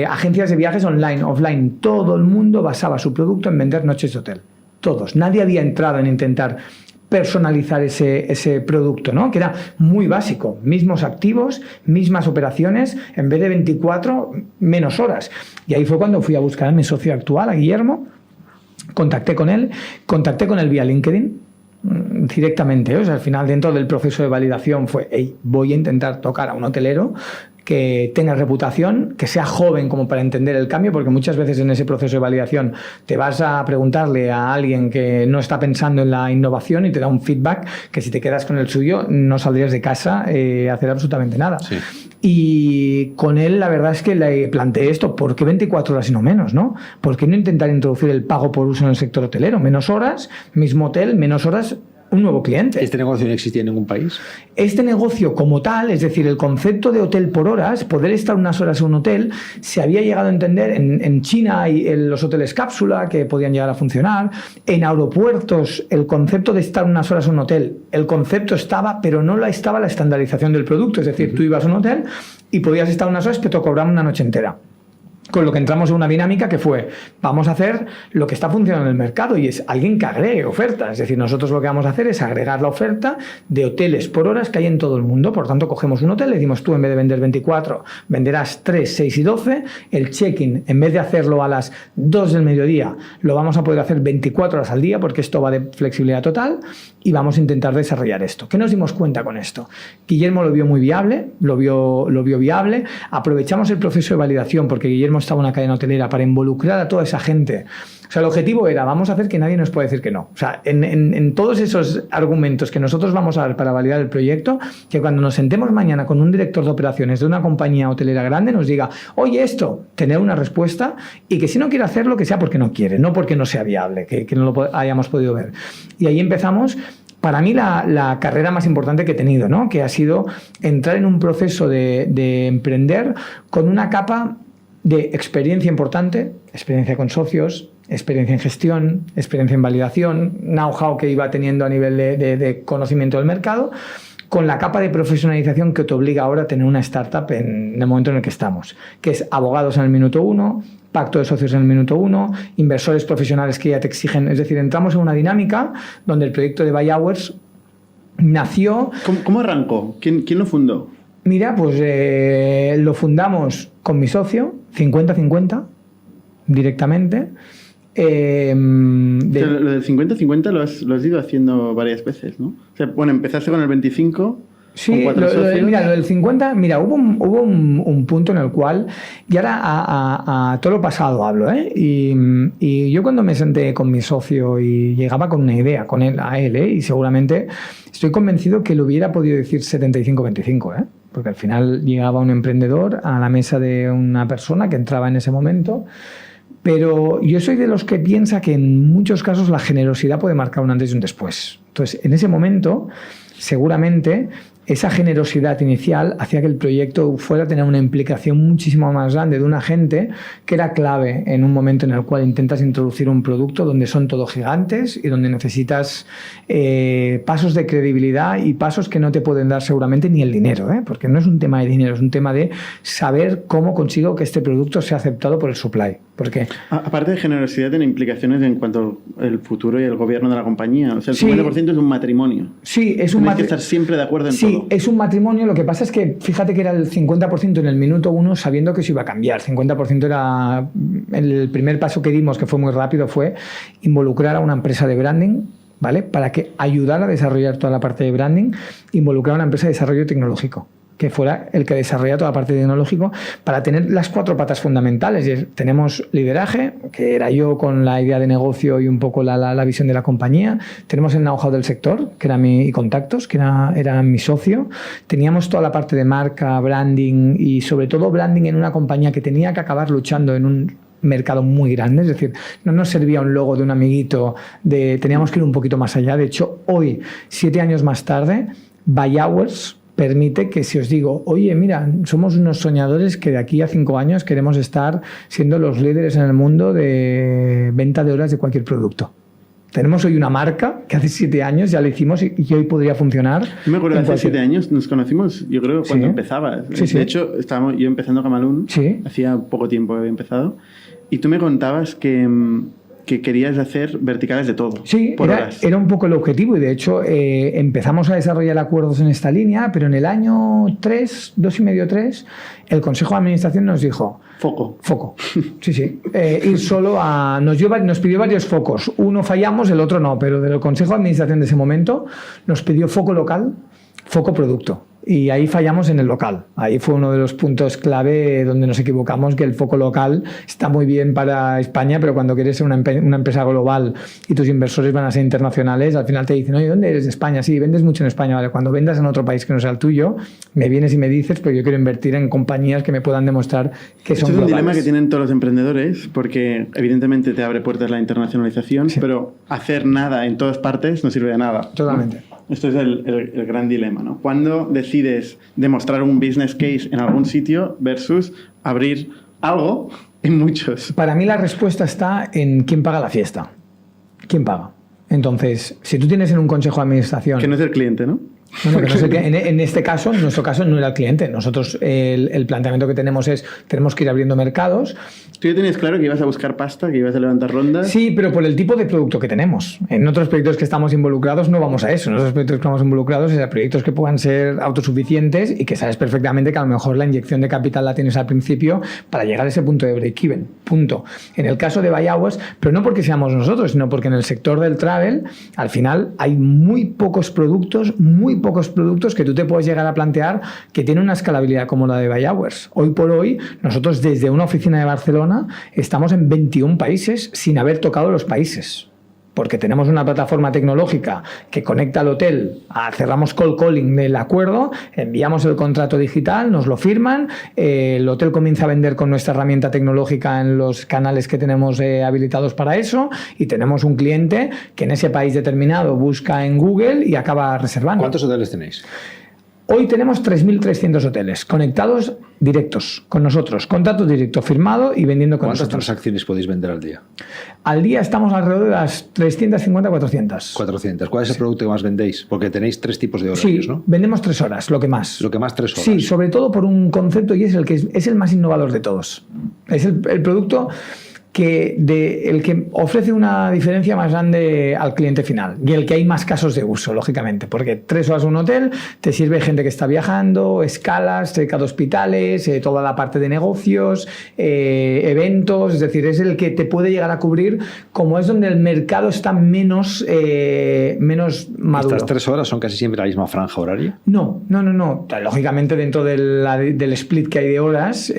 S4: agencias de viajes online, offline, todo el mundo basaba su producto en vender noches de hotel. Todos. Nadie había entrado en intentar personalizar ese producto, ¿no? Que era muy básico. Mismos activos, mismas operaciones, en vez de 24, menos horas. Y ahí fue cuando fui a buscar a mi socio actual, a Guillermo, contacté con él vía LinkedIn, directamente. O sea, al final, dentro del proceso de validación fue, hey, voy a intentar tocar a un hotelero que tenga reputación, que sea joven como para entender el cambio, porque muchas veces en ese proceso de validación te vas a preguntarle a alguien que no está pensando en la innovación y te da un feedback que si te quedas con el suyo no saldrías de casa a hacer absolutamente nada. Sí. Y con él la verdad es que le planteé esto, ¿por qué 24 horas y no menos, no? ¿Por qué no intentar introducir el pago por uso en el sector hotelero? Menos horas, mismo hotel, menos horas, un nuevo cliente.
S3: ¿Este negocio no existía en ningún país?
S4: Este negocio como tal, es decir, el concepto de hotel por horas, poder estar unas horas en un hotel, se había llegado a entender en China y en los hoteles cápsula que podían llegar a funcionar, en aeropuertos el concepto de estar unas horas en un hotel, el concepto estaba, pero no estaba la estandarización del producto, es decir, tú ibas a un hotel y podías estar unas horas que te cobraban una noche entera. Con lo que entramos en una dinámica que fue, vamos a hacer lo que está funcionando en el mercado y es alguien que agregue ofertas. Es decir, nosotros lo que vamos a hacer es agregar la oferta de hoteles por horas que hay en todo el mundo. Por tanto, cogemos un hotel, le decimos tú en vez de vender 24, venderás 3, 6 y 12. El check-in, en vez de hacerlo a las 2 del mediodía, lo vamos a poder hacer 24 horas al día porque esto va de flexibilidad total y vamos a intentar desarrollar esto. ¿Qué nos dimos cuenta con esto? Guillermo lo vio muy viable, lo vio viable. Aprovechamos el proceso de validación porque Guillermo estaba en una cadena hotelera para involucrar a toda esa gente. O sea, el objetivo era, vamos a hacer que nadie nos pueda decir que no. O sea, en todos esos argumentos que nosotros vamos a dar para validar el proyecto, que cuando nos sentemos mañana con un director de operaciones de una compañía hotelera grande nos diga, oye, esto, tener una respuesta y que si no quiere hacerlo, que sea porque no quiere, no porque no sea viable, que no lo hayamos podido ver. Y ahí empezamos. Para mí la carrera más importante que he tenido, ¿no? Que ha sido entrar en un proceso de emprender con una capa de experiencia importante, experiencia con socios, experiencia en gestión, experiencia en validación, know-how que iba teniendo a nivel de conocimiento del mercado, con la capa de profesionalización que te obliga ahora a tener una startup en el momento en el que estamos, que es abogados en el minuto 1, pacto de socios en el minuto 1, inversores profesionales que ya te exigen. Es decir, entramos en una dinámica donde el proyecto de Buy Hours nació...
S2: ¿Cómo arrancó? ¿Quién lo fundó?
S4: Mira, pues lo fundamos con mi socio, 50-50, directamente.
S2: Lo del 50-50 lo has ido haciendo varias veces, ¿no? O sea, bueno, empezaste con el 25...
S4: Sí, lo del 50, mira, hubo un punto en el cual, y ahora a todo lo pasado hablo, y yo cuando me senté con mi socio y llegaba con una idea, con él, y seguramente estoy convencido que lo hubiera podido decir 75-25, porque al final llegaba un emprendedor a la mesa de una persona que entraba en ese momento. Pero yo soy de los que piensa que en muchos casos la generosidad puede marcar un antes y un después. Entonces, en ese momento, seguramente, esa generosidad inicial hacía que el proyecto fuera a tener una implicación muchísimo más grande de una gente que era clave en un momento en el cual intentas introducir un producto donde son todos gigantes y donde necesitas pasos de credibilidad y pasos que no te pueden dar seguramente ni el dinero, porque no es un tema de dinero, es un tema de saber cómo consigo que este producto sea aceptado por el supply. Porque,
S2: aparte de generosidad, tiene implicaciones en cuanto al futuro y el gobierno de la compañía. O sea, el 50% es un matrimonio.
S4: Sí, es un matrimonio.
S2: Tienes que estar siempre de acuerdo en todo.
S4: Sí, es un matrimonio. Lo que pasa es que fíjate que era el 50% en el minuto 1 sabiendo que eso iba a cambiar. 50% era el primer paso que dimos, que fue muy rápido, fue involucrar a una empresa de branding, ¿vale? Para que ayudara a desarrollar toda la parte de branding, involucrar a una empresa de desarrollo tecnológico, que fuera el que desarrolla toda la parte tecnológica para tener las 4 patas fundamentales. Tenemos lideraje, que era yo con la idea de negocio y un poco la visión de la compañía. Tenemos el know-how del sector, que era y contactos, que era mi socio. Teníamos toda la parte de marca, branding y sobre todo branding en una compañía que tenía que acabar luchando en un mercado muy grande, es decir, no nos servía un logo de un amiguito, teníamos que ir un poquito más allá. De hecho, hoy, 7 años más tarde, By Hours permite que si os digo, oye, mira, somos unos soñadores que de aquí a 5 años queremos estar siendo los líderes en el mundo de venta de horas de cualquier producto. Tenemos hoy una marca que hace 7 años ya la hicimos y hoy podría funcionar.
S2: Yo me acuerdo hace 7 años nos conocimos, yo creo, cuando empezaba.
S4: Sí.
S2: De hecho, estábamos yo empezando Camalún, hacía poco tiempo que había empezado, y tú me contabas que querías hacer verticales de todo.
S4: Sí, era un poco el objetivo y de hecho empezamos a desarrollar acuerdos en esta línea, pero en el año 3, 2 y medio, 3, el Consejo de Administración nos dijo... Foco. Sí. Ir solo a... Nos pidió varios focos. Uno fallamos, el otro no, pero del Consejo de Administración de ese momento nos pidió foco local, foco producto. Y ahí fallamos en el local. Ahí fue uno de los puntos clave donde nos equivocamos, que el foco local está muy bien para España, pero cuando quieres ser una empresa global y tus inversores van a ser internacionales, al final te dicen, oye, ¿dónde eres? De España. Sí, vendes mucho en España. Vale, cuando vendas en otro país que no sea el tuyo, me vienes y me dices, pero yo quiero invertir en compañías que me puedan demostrar que son globales.
S2: Es un dilema que tienen todos los emprendedores, porque evidentemente te abre puertas la internacionalización, pero hacer nada en todas partes no sirve de nada.
S4: Totalmente.
S2: ¿No? Esto es el gran dilema, ¿no? ¿Cuándo decides demostrar un business case en algún sitio versus abrir algo en muchos?
S4: Para mí la respuesta está en quién paga la fiesta. ¿Quién paga? Entonces, si tú tienes en un consejo de administración...
S2: Que no es el cliente, ¿no?
S4: Bueno, que no sé qué, en este caso, en nuestro caso, no era el cliente. Nosotros, el planteamiento que tenemos es, tenemos que ir abriendo mercados.
S2: ¿Tú ya tenías claro que ibas a buscar pasta, que ibas a levantar rondas?
S4: Sí, pero por el tipo de producto que tenemos. En otros proyectos que estamos involucrados no vamos a eso. En otros proyectos que estamos involucrados es a proyectos que puedan ser autosuficientes y que sabes perfectamente que a lo mejor la inyección de capital la tienes al principio para llegar a ese punto de break-even. Punto. En el caso de By Hours, pero no porque seamos nosotros, sino porque en el sector del travel, al final hay muy pocos productos que tú te puedes llegar a plantear que tienen una escalabilidad como la de By Hours. Hoy por hoy, nosotros desde una oficina de Barcelona estamos en 21 países sin haber tocado los países. Porque tenemos una plataforma tecnológica que conecta al hotel, cerramos call calling del acuerdo, enviamos el contrato digital, nos lo firman, el hotel comienza a vender con nuestra herramienta tecnológica en los canales que tenemos habilitados para eso y tenemos un cliente que en ese país determinado busca en Google y acaba reservando.
S3: ¿Cuántos hoteles tenéis?
S4: Hoy tenemos 3.300 hoteles conectados directos con nosotros, contrato directo firmado y vendiendo con nosotros.
S3: ¿Cuántas transacciones podéis vender al día?
S4: Al día estamos alrededor de las 350-400.
S3: 400. ¿Cuál es el producto que más vendéis? Porque tenéis 3 tipos de horarios, ¿no?
S4: Vendemos 3 horas, lo que más.
S3: Lo que más 3 horas.
S4: Sí, sobre todo por un concepto y es el que es el más innovador de todos. Es el producto el que ofrece una diferencia más grande al cliente final y el que hay más casos de uso, lógicamente, porque 3 horas en un hotel te sirve gente que está viajando, escalas, cerca de hospitales, toda la parte de negocios, eventos, es decir, es el que te puede llegar a cubrir, como es donde el mercado está menos maduro.
S3: ¿Estas 3 horas son casi siempre la misma franja horaria?
S4: No. Lógicamente dentro del split que hay de horas,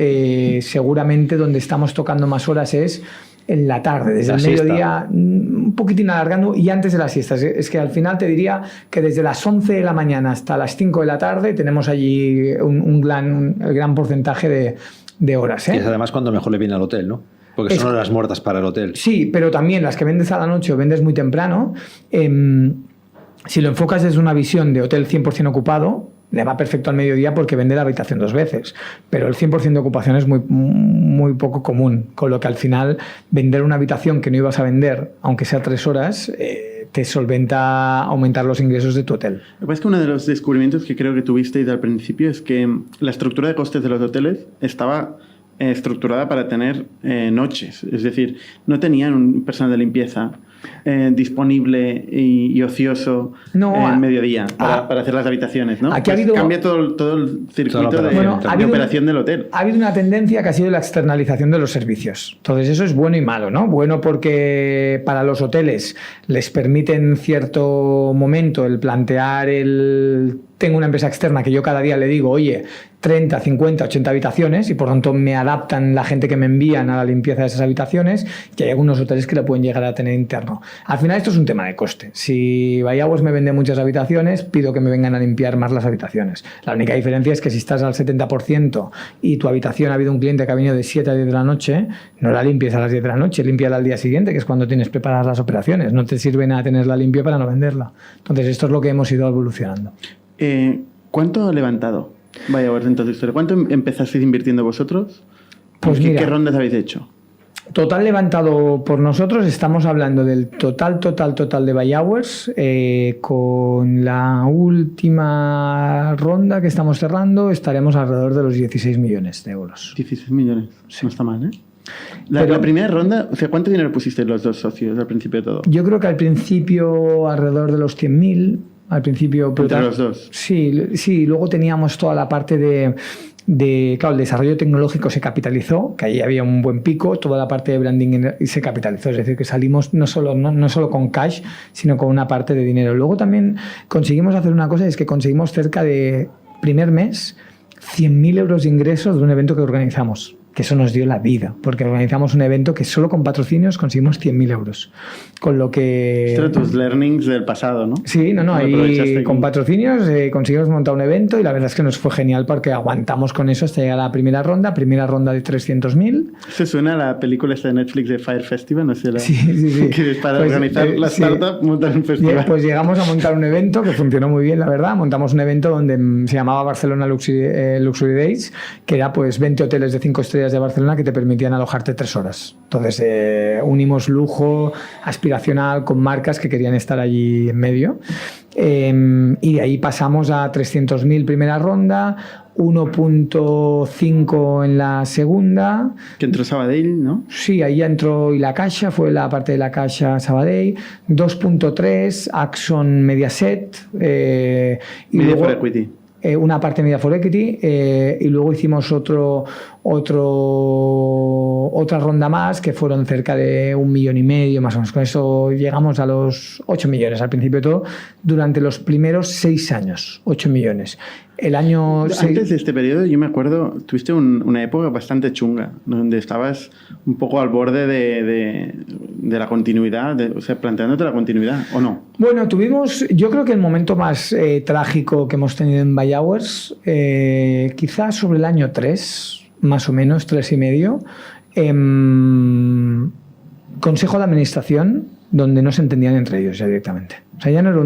S4: seguramente donde estamos tocando más horas es en la tarde, desde el mediodía, un poquitín alargando y antes de las siestas. Es que al final te diría que desde las 11 de la mañana hasta las 5 de la tarde tenemos allí el gran porcentaje de horas.
S3: Y es además cuando mejor le viene al hotel, ¿no? Porque son horas muertas para el hotel.
S4: Sí, pero también las que vendes a la noche o vendes muy temprano, Si lo enfocas desde una visión de hotel 100% ocupado, le va perfecto al mediodía porque vende la habitación 2 veces, pero el 100% de ocupación es muy poco común, con lo que al final vender una habitación que no ibas a vender, aunque sea 3 horas, te solventa aumentar los ingresos de tu hotel.
S2: Lo que pasa es que uno de los descubrimientos que creo que tuvisteis al principio es que la estructura de costes de los hoteles estaba estructurada para tener noches, es decir, no tenían un personal de limpieza disponible y ocioso en mediodía para hacer las habitaciones, ¿no?
S4: Aquí
S2: cambia todo el circuito de operación del hotel.
S4: Ha habido una tendencia que ha sido la externalización de los servicios. Entonces eso es bueno y malo, ¿no? Bueno porque para los hoteles les permite en cierto momento el plantear tengo una empresa externa que yo cada día le digo, oye, 30, 50, 80 habitaciones y por tanto me adaptan la gente que me envían a la limpieza de esas habitaciones, y hay algunos hoteles que lo pueden llegar a tener interno. Al final esto es un tema de coste. Si Vallaguas me vende muchas habitaciones, pido que me vengan a limpiar más las habitaciones. La única diferencia es que si estás al 70% y tu habitación ha habido un cliente que ha venido de 7 a 10 de la noche, no la limpies a las 10 de la noche, límpiala al día siguiente, que es cuando tienes preparadas las operaciones. No te sirve nada tenerla limpia para no venderla. Entonces esto es lo que hemos ido evolucionando.
S2: ¿Cuánto ha levantado Vallaguas dentro de tu historia? ¿Cuánto empezasteis invirtiendo vosotros?
S4: Pues
S2: ¿Qué
S4: mira,
S2: rondas habéis hecho?
S4: Total levantado por nosotros, estamos hablando del total de Vallaguas, con la última ronda que estamos cerrando estaremos alrededor de los 16 millones de euros.
S2: 16 millones, sí. No está mal, ¿eh? La primera ronda, o sea, ¿cuánto dinero pusisteis los dos socios al principio de todo?
S4: Yo creo que al principio alrededor de los 100.000. Al principio,
S2: ¿entre los dos?
S4: Sí, luego teníamos toda la parte claro, el desarrollo tecnológico se capitalizó, que ahí había un buen pico, toda la parte de branding se capitalizó, es decir, que salimos no solo con cash, sino con una parte de dinero. Luego también conseguimos hacer una cosa, es que conseguimos cerca de, primer mes, 100.000 euros de ingresos de un evento que organizamos, que eso nos dio la vida, porque organizamos un evento que solo con patrocinios conseguimos 100.000 euros. Con lo que...
S2: Esto eran tus learnings del pasado, ¿no?
S4: Sí, ahí con patrocinios conseguimos montar un evento y la verdad es que nos fue genial porque aguantamos con eso hasta llegar a la primera ronda de 300.000.
S2: ¿Se suena a la película esta de Netflix de Fire Festival? No sé,
S4: sí.
S2: Que es para organizar la startup, montar un festival.
S4: Pues llegamos a montar un evento que funcionó muy bien, la verdad. Montamos un evento donde se llamaba Barcelona Luxury Days, que era pues 20 hoteles de 5 estrellas de Barcelona que te permitían alojarte 3 horas. Entonces unimos lujo aspiracional con marcas que querían estar allí en medio, y de ahí pasamos a 300.000 primera ronda, 1.5 en la segunda.
S2: Que entró Sabadell, ¿no?
S4: Sí, ahí ya entró y la Caixa, fue la parte de la Caixa Sabadell. 2.3 Axon Mediaset, y
S2: Media
S4: luego
S2: for Equity.
S4: Una parte Media for Equity, y luego hicimos otra ronda más que fueron cerca de 1,5 millones más o menos. Con eso llegamos a los 8 millones al principio de todo, durante los primeros 6 años, 8 millones. El año...
S2: Antes de este periodo, yo me acuerdo, tuviste una época bastante chunga, donde estabas un poco al borde de la continuidad, o sea, planteándote la continuidad, ¿o no?
S4: Bueno, yo creo que el momento más trágico que hemos tenido en Vallaguas, quizás sobre el año 3, más o menos, 3 y medio, consejo de administración, donde no se entendían entre ellos ya directamente. O sea, ya no es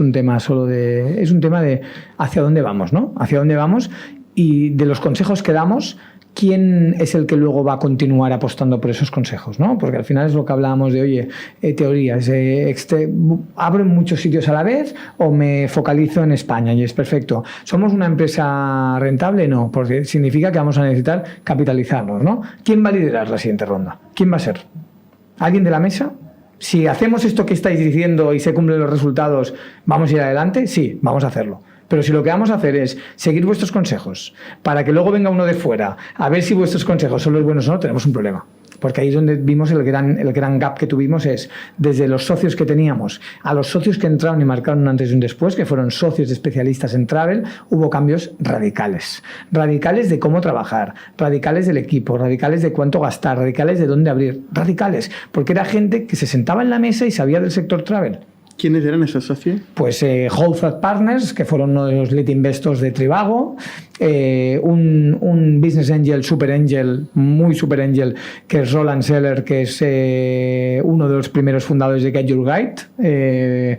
S4: un tema solo de... Es un tema de hacia dónde vamos, ¿no? Hacia dónde vamos, y de los consejos que damos, ¿quién es el que luego va a continuar apostando por esos consejos, ¿no? Porque al final es lo que hablábamos de, oye, teorías, ¿abro en muchos sitios a la vez o me focalizo en España? Y es perfecto. ¿Somos una empresa rentable? No, porque significa que vamos a necesitar capitalizarnos, ¿no? ¿Quién va a liderar la siguiente ronda? ¿Quién va a ser? ¿Alguien de la mesa? Si hacemos esto que estáis diciendo y se cumplen los resultados, ¿vamos a ir adelante? Sí, vamos a hacerlo. Pero si lo que vamos a hacer es seguir vuestros consejos para que luego venga uno de fuera a ver si vuestros consejos son los buenos o no, tenemos un problema. Porque ahí es donde vimos el gran gap que tuvimos, es desde los socios que teníamos a los socios que entraron y marcaron un antes y un después, que fueron socios de especialistas en travel, hubo cambios radicales. Radicales de cómo trabajar, radicales del equipo, radicales de cuánto gastar, radicales de dónde abrir, radicales, porque era gente que se sentaba en la mesa y sabía del sector travel.
S2: ¿Quiénes eran esos socios?
S4: Pues Whole Foods Partners, que fueron uno de los lead investors de Trivago, un business angel, super angel, muy super angel, que es Roland Seller, que es uno de los primeros fundadores de Get Your Guide.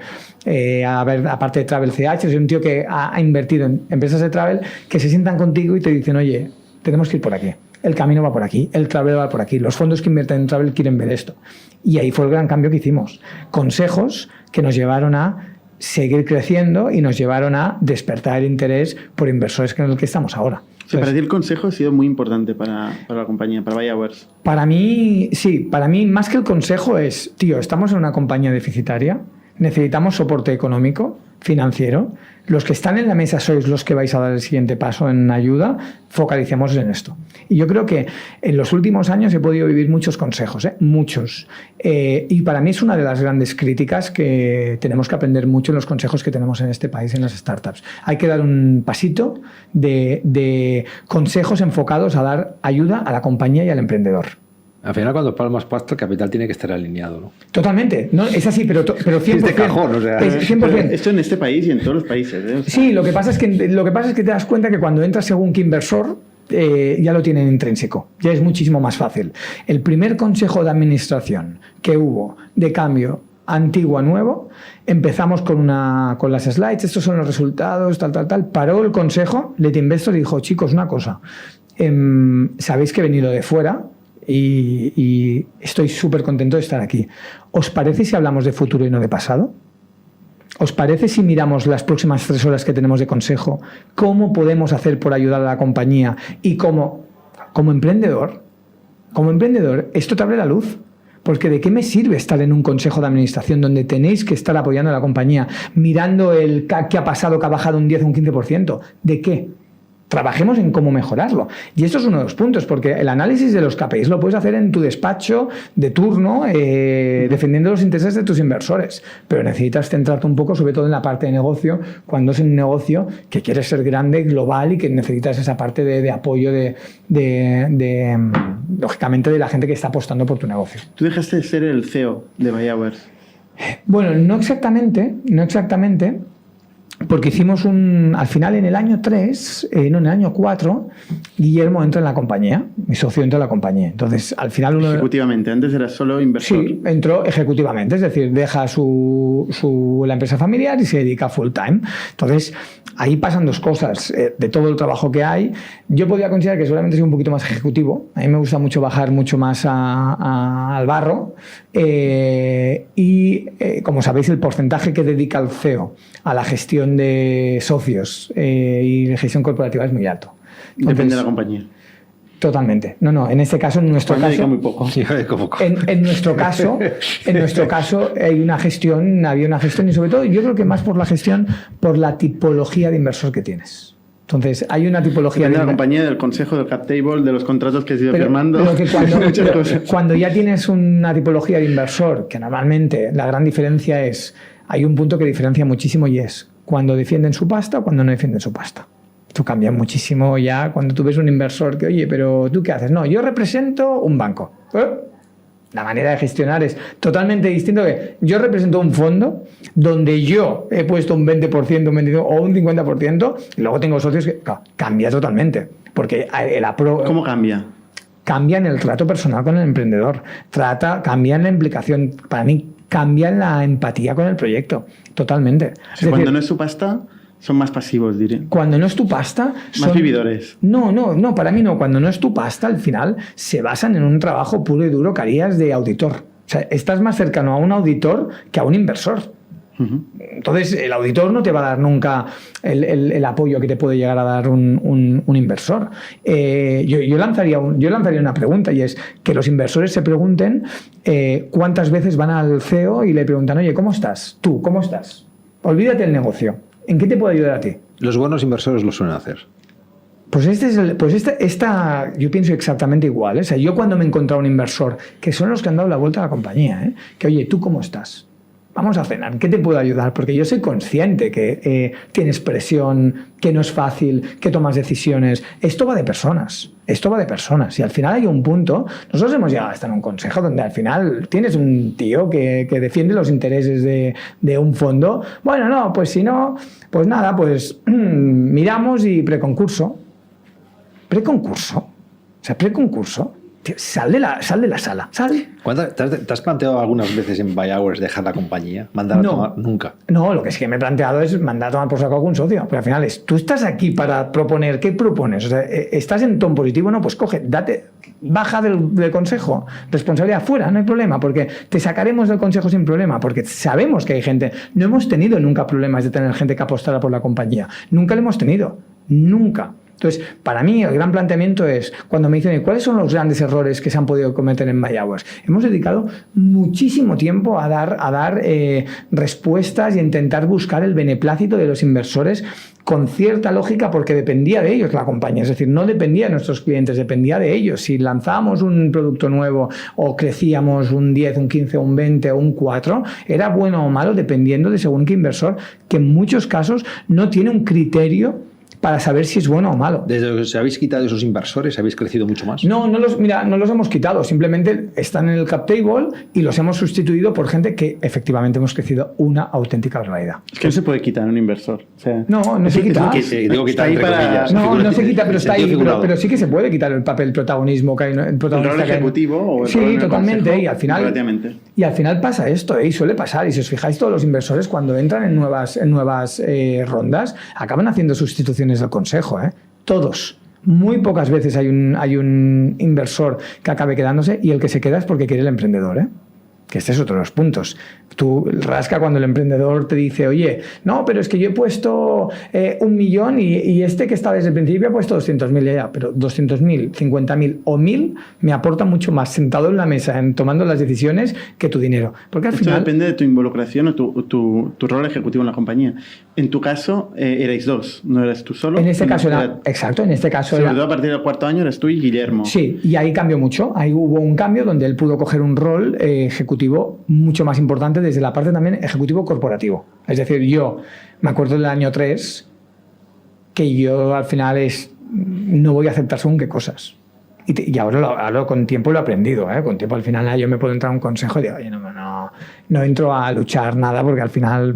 S4: Aparte de Travel CH, es un tío que ha invertido en empresas de travel que se sientan contigo y te dicen, oye, tenemos que ir por aquí. El camino va por aquí, el travel va por aquí, los fondos que invierten en travel quieren ver esto. Y ahí fue el gran cambio que hicimos. Consejos que nos llevaron a seguir creciendo y nos llevaron a despertar el interés por inversores en el que estamos ahora.
S2: Entonces, para ti el consejo ha sido muy importante para la compañía, para BuyAwares.
S4: Para mí, sí. Para mí, más que el consejo es, tío, estamos en una compañía deficitaria, necesitamos soporte económico, financiero. Los que están en la mesa sois los que vais a dar el siguiente paso en ayuda, focalicemos en esto. Y yo creo que en los últimos años he podido vivir muchos consejos, muchos. Y para mí es una de las grandes críticas que tenemos que aprender mucho en los consejos que tenemos en este país, en las startups. Hay que dar un pasito de consejos enfocados a dar ayuda a la compañía y al emprendedor.
S3: Al final, cuando palmas pasta, el capital tiene que estar alineado, ¿no?
S4: Totalmente. No, es así, pero 100%.
S3: Es de cajón, o sea.
S4: 100%.
S2: Esto en este país y en todos los países. O sea,
S4: sí, lo que pasa es que te das cuenta que cuando entras según qué inversor, ya lo tienen intrínseco. Ya es muchísimo más fácil. El primer consejo de administración que hubo de cambio antiguo a nuevo, empezamos con las slides, estos son los resultados, tal. Paró el consejo, Lead Investor, y dijo, chicos, una cosa, sabéis que he venido de fuera, y estoy súper contento de estar aquí. ¿Os parece si hablamos de futuro y no de pasado? ¿Os parece si miramos las próximas 3 horas que tenemos de consejo? ¿Cómo podemos hacer por ayudar a la compañía? Y como emprendedor, esto te abre la luz. Porque ¿de qué me sirve estar en un consejo de administración donde tenéis que estar apoyando a la compañía, mirando el CAC que ha pasado, que ha bajado un 10 o un 15%? ¿De qué? Trabajemos en cómo mejorarlo. Y esto es uno de los puntos, porque el análisis de los KPIs lo puedes hacer en tu despacho de turno, defendiendo los intereses de tus inversores. Pero necesitas centrarte un poco, sobre todo en la parte de negocio, cuando es un negocio que quieres ser grande, global, y que necesitas esa parte de apoyo lógicamente, de la gente que está apostando por tu negocio.
S2: Tú dejaste de ser el CEO de BuyAwares.
S4: Bueno, no exactamente, porque hicimos al final en el año 3, en el año 4, Guillermo entra en la compañía, mi socio entra en la compañía. Entonces, al final
S2: ejecutivamente, antes era solo inversor.
S4: Sí, entró ejecutivamente, es decir, deja la empresa familiar y se dedica full time. Entonces, ahí pasan dos cosas. De todo el trabajo que hay, yo podría considerar que seguramente soy un poquito más ejecutivo. A mí me gusta mucho bajar mucho más al barro. Como sabéis, el porcentaje que dedica el CEO a la gestión de socios y de gestión corporativa es muy alto. Entonces,
S2: depende de la compañía.
S4: Totalmente. No, en este caso, en nuestro caso,
S2: muy poco.
S4: En nuestro caso, había una gestión y sobre todo yo creo que más por la gestión, por la tipología de inversor que tienes. Entonces, hay una tipología
S2: de la compañía, del consejo, del cap table, de los contratos que has ido firmando.
S4: Pero que cuando ya tienes una tipología de inversor, que normalmente la gran diferencia es, hay un punto que diferencia muchísimo y es cuando defienden su pasta o cuando no defienden su pasta. Esto cambia muchísimo ya cuando tú ves un inversor que, oye, pero ¿tú qué haces? No, yo represento un banco. La manera de gestionar es totalmente distinto. Que yo represento un fondo donde yo he puesto un 20%, un 25% o un 50% y luego tengo socios que cambia totalmente. Porque
S2: ¿Cómo cambia?
S4: Cambia en el trato personal con el emprendedor. Cambia en la implicación. Para mí, cambia en la empatía con el proyecto. Totalmente.
S2: Cuando no es su pasta, son más pasivos, diré.
S4: Cuando no es tu pasta...
S2: Más vividores.
S4: No, para mí no. Cuando no es tu pasta, al final, se basan en un trabajo puro y duro que harías de auditor. O sea, estás más cercano a un auditor que a un inversor. Uh-huh. Entonces, el auditor no te va a dar nunca el apoyo que te puede llegar a dar un inversor. Yo lanzaría una pregunta, y es que los inversores se pregunten cuántas veces van al CEO y le preguntan, oye, ¿cómo estás? ¿Tú cómo estás? Olvídate del negocio. ¿En qué te puedo ayudar a ti?
S3: Los buenos inversores lo suelen hacer.
S4: Pues yo pienso exactamente igual. O sea, yo cuando me he encontrado un inversor, que son los que han dado la vuelta a la compañía, que oye, ¿tú cómo estás? vamos a cenar, ¿qué te puedo ayudar? Porque yo soy consciente que tienes presión, que no es fácil, que tomas decisiones. Esto va de personas. Y al final hay un punto, nosotros hemos llegado hasta en un consejo donde al final tienes un tío que defiende los intereses de un fondo. Bueno, no, pues si no, pues nada, pues miramos y preconcurso. ¿Preconcurso? Tío, sal de la sala, sal.
S3: ¿Te has planteado algunas veces en Buy Hours dejar la compañía? ¿Mandar a tomar? Nunca.
S4: No, lo que sí que me he planteado es mandar a tomar por saco a algún socio. Pero al final tú estás aquí para proponer. ¿Qué propones? O sea, ¿estás en tono positivo? No, pues coge, baja del consejo. Responsabilidad fuera, no hay problema, porque te sacaremos del consejo sin problema, porque sabemos que hay gente. No hemos tenido nunca problemas de tener gente que apostara por la compañía. Nunca lo hemos tenido. Nunca. Entonces, para mí el gran planteamiento es, cuando me dicen ¿cuáles son los grandes errores que se han podido cometer en Buy Hours? Hemos dedicado muchísimo tiempo a dar respuestas y intentar buscar el beneplácito de los inversores con cierta lógica, porque dependía de ellos la compañía. Es decir, no dependía de nuestros clientes, dependía de ellos. Si lanzábamos un producto nuevo o crecíamos un 10, un 15, un 20 o un 4, era bueno o malo dependiendo de según qué inversor, que en muchos casos no tiene un criterio para saber si es bueno o malo.
S3: Desde que os habéis quitado esos inversores, ¿habéis crecido mucho más?
S4: No los hemos quitado, simplemente están en el cap table y los hemos sustituido por gente que efectivamente hemos crecido una auténtica barbaridad.
S2: Es que no se puede quitar un inversor. O sea,
S4: no se quita.
S3: Digo quitar entre comillas.
S4: No se quita, pero está ahí. Pero sí que se puede quitar el papel protagonismo que hay. El
S2: rol ejecutivo o el
S4: sí,
S2: rol en el
S4: totalmente.
S2: consejo,
S4: y al final pasa esto, y suele pasar. Y si os fijáis, todos los inversores cuando entran en nuevas rondas acaban haciendo sustituciones del consejo, todos. Muy pocas veces hay un inversor que acabe quedándose, y el que se queda es porque quiere el emprendedor, que este es otro de los puntos. Tú rasca cuando el emprendedor te dice, oye, no, pero es que yo he puesto 1 millón y este que está desde el principio ha puesto 200.000 ya, pero 200.000, 50.000 o 1.000 me aporta mucho más sentado en la mesa, tomando las decisiones, que tu dinero. Porque al final
S2: depende de tu involucración o tu rol ejecutivo en la compañía. En tu caso, erais dos, no eras tú solo.
S4: En este caso exacto, en este caso
S2: sobre todo a partir del 4º año eres tú y Guillermo.
S4: Sí, y ahí cambió mucho. Ahí hubo un cambio donde él pudo coger un rol ejecutivo mucho más importante desde la parte también ejecutivo corporativo. Es decir, yo me acuerdo del año 3 que yo al final no voy a aceptar según qué cosas. Y ahora con tiempo lo he aprendido, con tiempo al final yo me puedo entrar a un consejo y digo, oye, no entro a luchar nada porque al final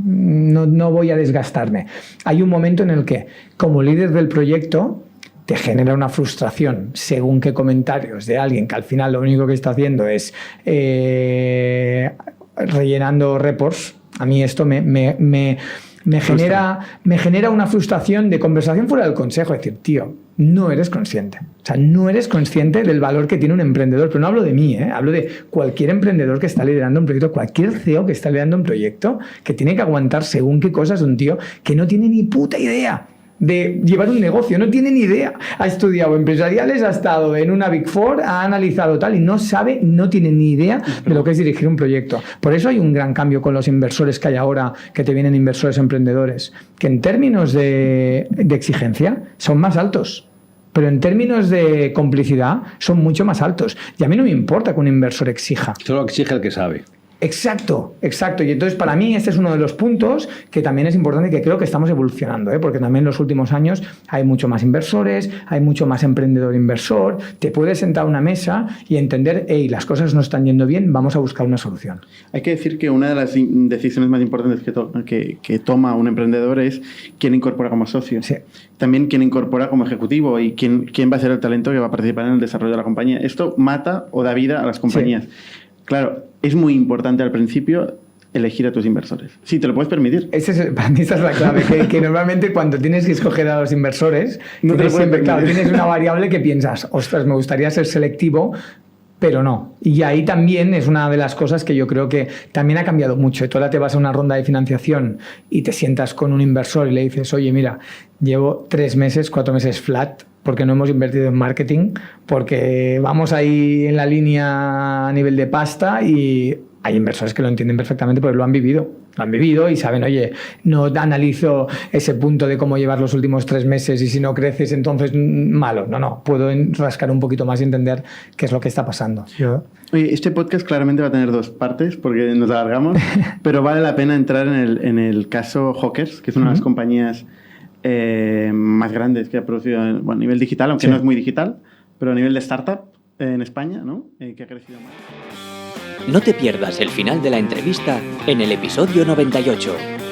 S4: no voy a desgastarme. Hay un momento en el que, como líder del proyecto, te genera una frustración según qué comentarios de alguien que al final lo único que está haciendo es rellenando reports. A mí esto me genera una frustración de conversación fuera del consejo. Es decir, tío, no eres consciente. O sea, no eres consciente del valor que tiene un emprendedor. Pero no hablo de mí, hablo de cualquier emprendedor que está liderando un proyecto, cualquier CEO que está liderando un proyecto, que tiene que aguantar según qué cosas de un tío que no tiene ni puta idea de llevar un negocio, no tiene ni idea. Ha estudiado empresariales, ha estado en una Big Four, ha analizado tal y no tiene ni idea de lo que es dirigir un proyecto. Por eso hay un gran cambio con los inversores que hay ahora, que te vienen inversores emprendedores, que en términos de exigencia son más altos, pero en términos de complicidad son mucho más altos. Y a mí no me importa que un inversor exija.
S3: Solo exige el que sabe.
S4: Exacto. Y entonces para mí este es uno de los puntos que también es importante y que creo que estamos evolucionando, porque también en los últimos años hay mucho más inversores, hay mucho más emprendedor-inversor, te puedes sentar a una mesa y entender, las cosas no están yendo bien, vamos a buscar una solución.
S2: Hay que decir que una de las decisiones más importantes que toma un emprendedor es quién incorpora como socio.
S4: Sí.
S2: También quién incorpora como ejecutivo y quién va a ser el talento que va a participar en el desarrollo de la compañía. Esto mata o da vida a las compañías. Sí. Claro, es muy importante al principio elegir a tus inversores. Sí, te lo puedes permitir.
S4: Para mí esa es la clave, que normalmente cuando tienes que escoger a los inversores, tienes una variable que piensas, ostras, me gustaría ser selectivo, pero no. Y ahí también es una de las cosas que yo creo que también ha cambiado mucho. Tú ahora te vas a una ronda de financiación y te sientas con un inversor y le dices, oye, mira, llevo 3 meses, 4 meses flat, porque no hemos invertido en marketing, porque vamos ahí en la línea a nivel de pasta y hay inversores que lo entienden perfectamente porque lo han vivido y saben, oye, no analizo ese punto de cómo llevar los últimos 3 meses y si no creces entonces malo. No, puedo rascar un poquito más y entender qué es lo que está pasando.
S2: Oye, este podcast claramente va a tener 2 partes porque nos alargamos, pero vale la pena entrar en el caso Hawkers, que es una de las compañías más grandes que ha producido a nivel digital, aunque no es muy digital, pero a nivel de startup en España, ¿no? Que ha crecido más.
S1: No te pierdas el final de la entrevista en el episodio 98.